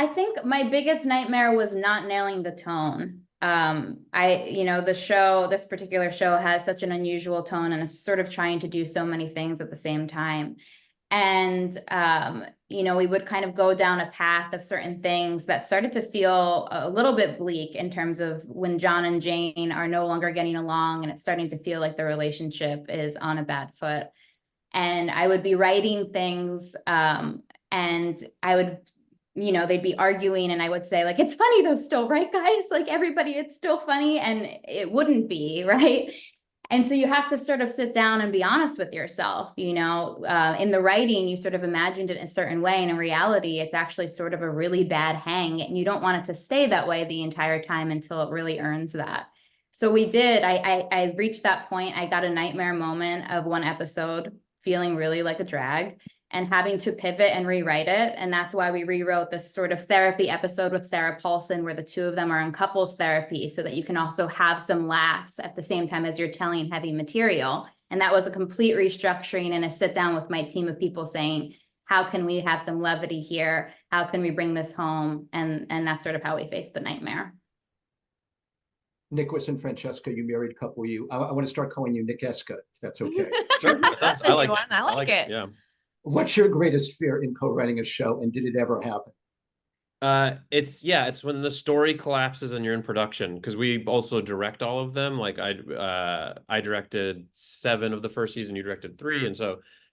think my biggest nightmare was not nailing the tone. You know, this particular show has such an unusual tone and it's sort of trying to do so many things at the same time. And, you know, we would kind of go down a path of certain things that started to feel a little bit bleak in terms of when John and Jane are no longer getting along and it's starting to feel like the relationship is on a bad foot. And I would be writing things, and I would, you know, they'd be arguing and I would say like, it's funny though still, right guys? Like everybody, it's still funny, and it wouldn't be, right? And so you have to sort of sit down and be honest with yourself, you know, in the writing, you sort of imagined it in a certain way. And in reality, it's actually sort of a really bad hang and you don't want it to stay that way the entire time until it really earns that. So we did, I reached that point. I got a nightmare moment of one episode feeling really like a drag and having to pivot and rewrite it. And that's why we rewrote this sort of therapy episode with Sarah Paulson, where the 2 of them are in couples therapy so that you can also have some laughs at the same time as you're telling heavy material. And that was a complete restructuring and a sit down with my team of people saying, how can we have some levity here? How can we bring this home? And that's sort of how we faced the nightmare. Nicholas and Francesca, you married couple. I want to start calling you Nickeska, if that's okay. Sure. I like it. I like it. Yeah. What's your greatest fear in co-writing a show, and did it ever happen? It's when the story collapses and you're in production, because we also direct all of them. Like I directed 7 of the first season, you directed 3,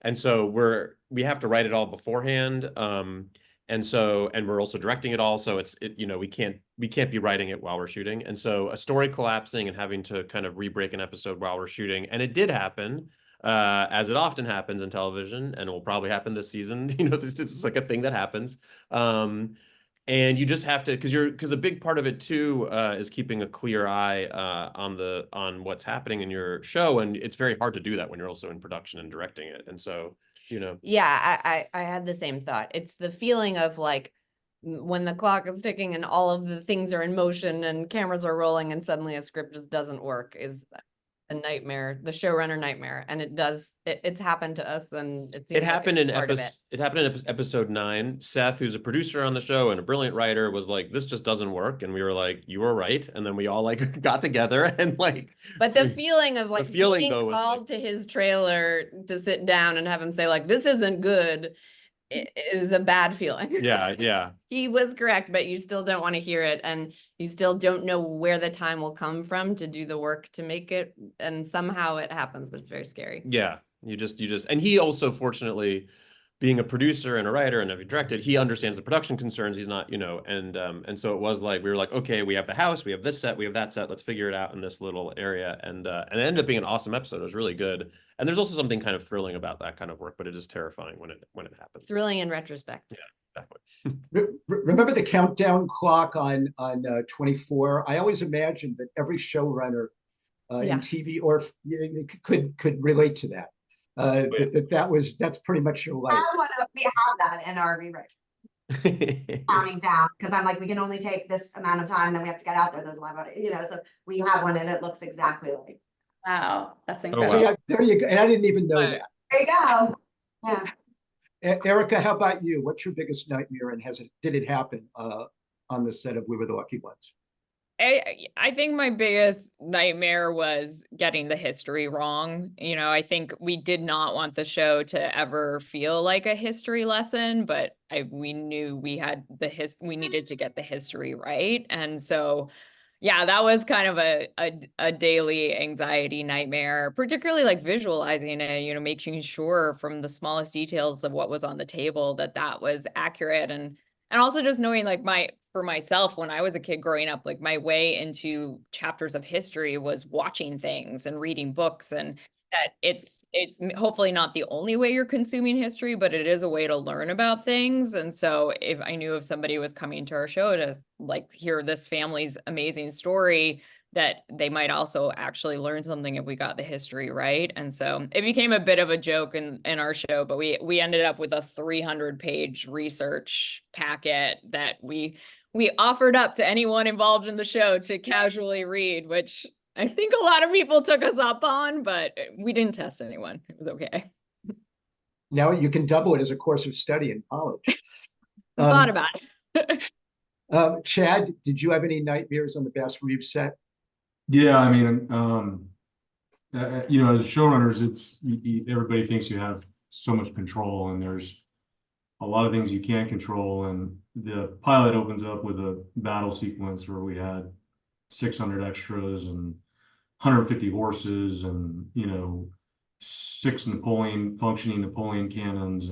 and so we have to write it all beforehand. And we're also directing it all, so you know, we can't be writing it while we're shooting. And so a story collapsing and having to kind of re-break an episode while we're shooting, and it did happen. As it often happens in television, and it will probably happen this season. You know, this is like a thing that happens. And you just have to, because a big part of it too is keeping a clear eye on what's happening in your show, and it's very hard to do that when you're also in production and directing it. And so, you know. Yeah, I had the same thought. It's the feeling of like when the clock is ticking and all of the things are in motion and cameras are rolling and suddenly a script just doesn't work is a nightmare, the showrunner nightmare. And it's happened to us, and it happened in episode 9. Seth, who's a producer on the show and a brilliant writer, was like, this just doesn't work. And we were like, you were right. And then we all like got together and like, but the feeling of like being though called to his trailer to sit down and have him say like, this isn't good, is a bad feeling. Yeah. He was correct, but you still don't want to hear it, and you still don't know where the time will come from to do the work to make it, and somehow it happens, but it's very scary. Yeah, you just and he also fortunately being a producer and a writer and having directed, he understands the production concerns. He's not, and so it was like, we were like, okay, we have the house, we have this set, we have that set, let's figure it out in this little area. And it ended up being an awesome episode. It was really good. And there's also something kind of thrilling about that kind of work, but it is terrifying when it happens. Thrilling in retrospect. Yeah, exactly. Remember the countdown clock on 24? I always imagined that every showrunner in TV or could relate to that. That's pretty much your life. We have that in our rewrite. Counting down, because I'm like, we can only take this amount of time, then we have to get out there. There's a lot of, so we have one and it looks exactly like. Wow, that's wow. incredible. So yeah, there you go. And I didn't even know that. There you go. Yeah. Erica, how about you? What's your biggest nightmare, and did it happen on the set of We Were the Lucky Ones? I think my biggest nightmare was getting the history wrong. I think we did not want the show to ever feel like a history lesson, but we knew we needed to get the history right. And so, yeah, that was kind of a daily anxiety nightmare, particularly like visualizing it, making sure from the smallest details of what was on the table that was accurate. And also just knowing like for myself, when I was a kid growing up, like my way into chapters of history was watching things and reading books, and that it's hopefully not the only way you're consuming history, but it is a way to learn about things. And so if I knew if somebody was coming to our show to like hear this family's amazing story, that they might also actually learn something if we got the history right. And so it became a bit of a joke in our show, but we ended up with a 300-page research packet that we offered up to anyone involved in the show to casually read, which I think a lot of people took us up on, but we didn't test anyone. It was okay. Now you can double it as a course of study in college. Thought about it. Chad, did you have any nightmares on the Bass Reeves set? Yeah, I mean, as showrunners, everybody thinks you have so much control, and there's a lot of things you can't control. And the pilot opens up with a battle sequence where we had 600 extras and 150 horses and 6 functioning Napoleon cannons,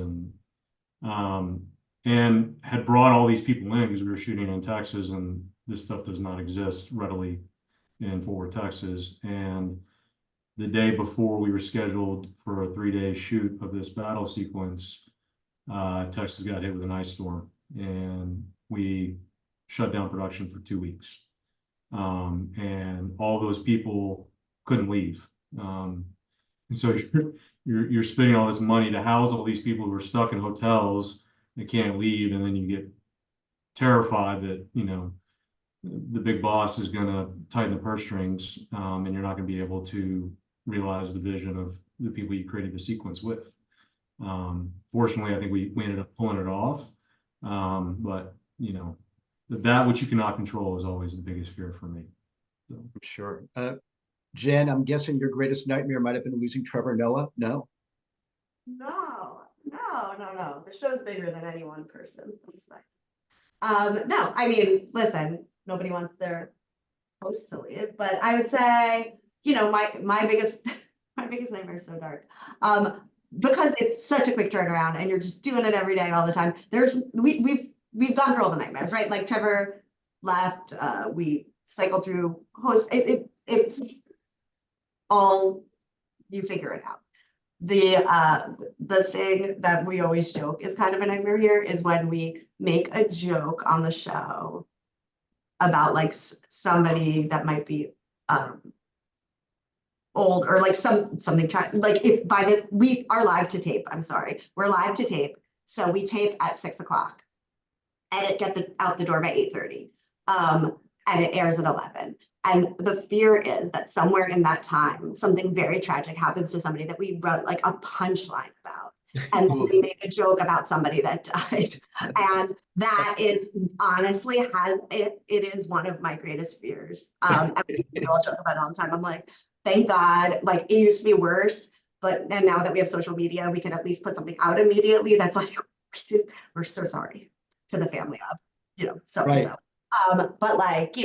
and had brought all these people in because we were shooting in Texas, and this stuff does not exist readily in Fort Worth, Texas. And the day before we were scheduled for a 3-day shoot of this battle sequence, Texas got hit with an ice storm, and we shut down production for 2 weeks. And all those people couldn't leave. And so you're spending all this money to house all these people who are stuck in hotels that can't leave, and then you get terrified that the big boss is going to tighten the purse strings, and you're not going to be able to realize the vision of the people you created the sequence with. Fortunately, I think we ended up pulling it off, but that which you cannot control is always the biggest fear for me. So. I'm sure. Jen, I'm guessing your greatest nightmare might have been losing Trevor Noah. No. No. The show's bigger than any one person. That's nice. No, I mean, listen, nobody wants their host to leave, but I would say, my biggest nightmare is so dark. Because it's such a quick turnaround and you're just doing it every day, all the time. We've gone through all the nightmares, right? Like Trevor left, we cycled through hosts. It's all, you figure it out. The thing that we always joke is kind of a nightmare here is when we make a joke on the show about like somebody that might be old or like something like if we are live to tape. I'm sorry, we're live to tape, so we tape at 6 o'clock and it get out the door by 8:30, and it airs at 11. And the fear is that somewhere in that time, something very tragic happens to somebody that we wrote like a punchline about. And then we made a joke about somebody that died. And that is honestly it is one of my greatest fears. And I'll joke about it all the time. I'm like, thank God, like it used to be worse, and now that we have social media, we can at least put something out immediately that's like, we're so sorry to the family of, so. But like,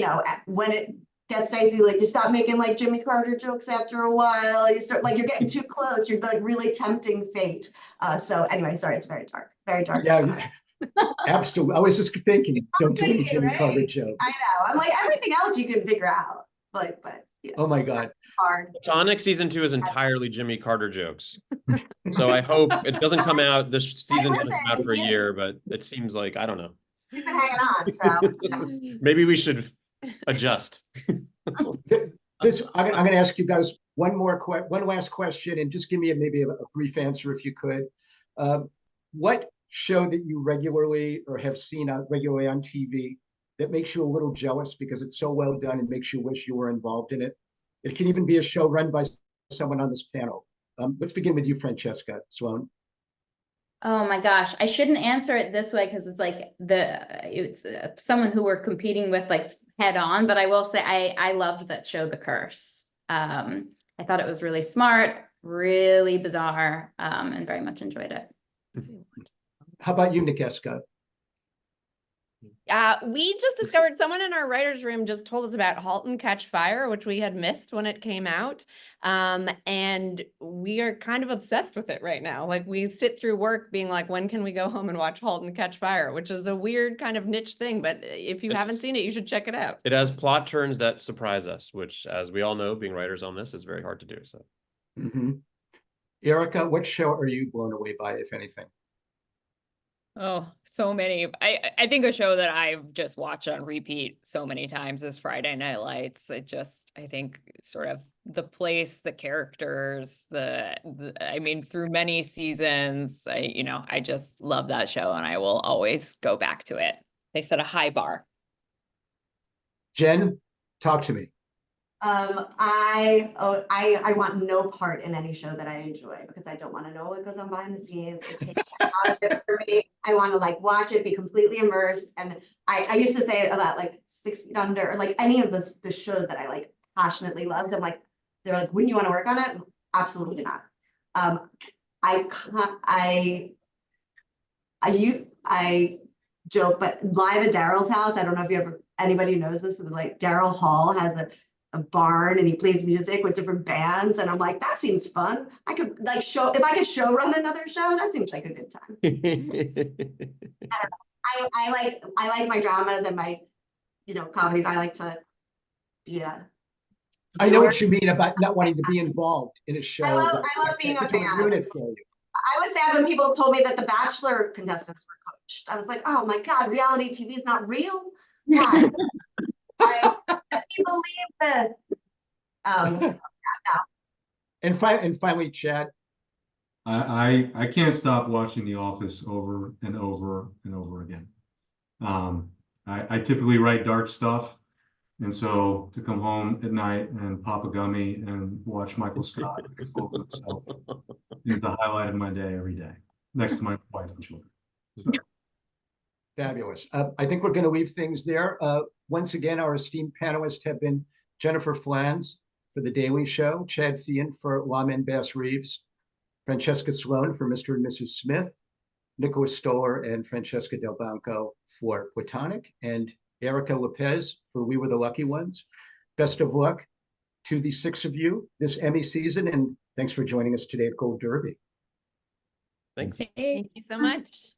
when gets dicey. Like you stop making like Jimmy Carter jokes after a while. You start like you're getting too close. You're like really tempting fate. So anyway, sorry, it's very dark. Very dark. Yeah, absolutely. I was just thinking, don't do any Jimmy Right? Carter jokes. I know. I'm like everything else you can figure out. But yeah, Oh my God. hard. Platonic season 2 is entirely Jimmy Carter jokes. So I hope it doesn't come out, this season doesn't come out for a year, but it seems like, I don't know. He's been hanging on, so. Maybe we should adjust. This, I'm going to ask you guys one last question, and just give me maybe a brief answer if you could. What show that you regularly or have seen regularly on TV that makes you a little jealous because it's so well done and makes you wish you were involved in it? It can even be a show run by someone on this panel. Let's begin with you, Francesca Sloane. Oh my gosh, I shouldn't answer it this way because it's like it's someone who we're competing with like head on, but I will say I loved that show, The Curse. I thought it was really smart, really bizarre, and very much enjoyed it. How about you, Nikeska? We just discovered someone in our writer's room just told us about *Halt and Catch Fire*, which we had missed when it came out. And we are kind of obsessed with it right now. Like we sit through work being like, when can we go home and watch *Halt and Catch Fire*, which is a weird kind of niche thing. But if you haven't seen it, you should check it out. It has plot turns that surprise us, which, as we all know, being writers on this is very hard to do. So, Erica, what show are you blown away by, if anything? Oh, so many. I think a show that I've just watched on repeat so many times is Friday Night Lights. I think sort of the place, the characters, I mean, through many seasons, I just love that show and I will always go back to it. They set a high bar. Jen, talk to me. I want no part in any show that I enjoy because I don't want to know what goes on behind the scenes. It takes a lot of it for me. I want to like watch it, be completely immersed. And I used to say about like 6 Feet Under or like any of the shows that I like passionately loved. I'm like, they're like, wouldn't you want to work on it? Absolutely not. I joke, but live at Daryl's house, I don't know if anybody knows this. It was like Daryl Hall has a barn and he plays music with different bands. And I'm like, that seems fun. I could like if I could show run another show, that seems like a good time. I like my dramas and my, comedies. I like to, I know what you mean about not wanting to be involved in a show. I love being a fan. Ruin it for you. I was sad when people told me that the Bachelor contestants were coached. I was like, oh my God, reality TV is not real. Why? I can't believe this. No. And finally, Chad. I can't stop watching The Office over and over and over again. I typically write dark stuff, and so to come home at night and pop a gummy and watch Michael Scott expose himself is the highlight of my day every day, next to my wife and children. So. Fabulous. I think we're going to leave things there. Once again, our esteemed panelists have been Jennifer Flanz for The Daily Show, Chad Feehan for Lawmen Bass Reeves, Francesca Sloane for Mr. and Mrs. Smith, Nicholas Stoller and Francesca Delbanco for Platonic, and Erica Lipez for We Were the Lucky Ones. Best of luck to the 6 of you this Emmy season, and thanks for joining us today at Gold Derby. Thanks. Thank you so much.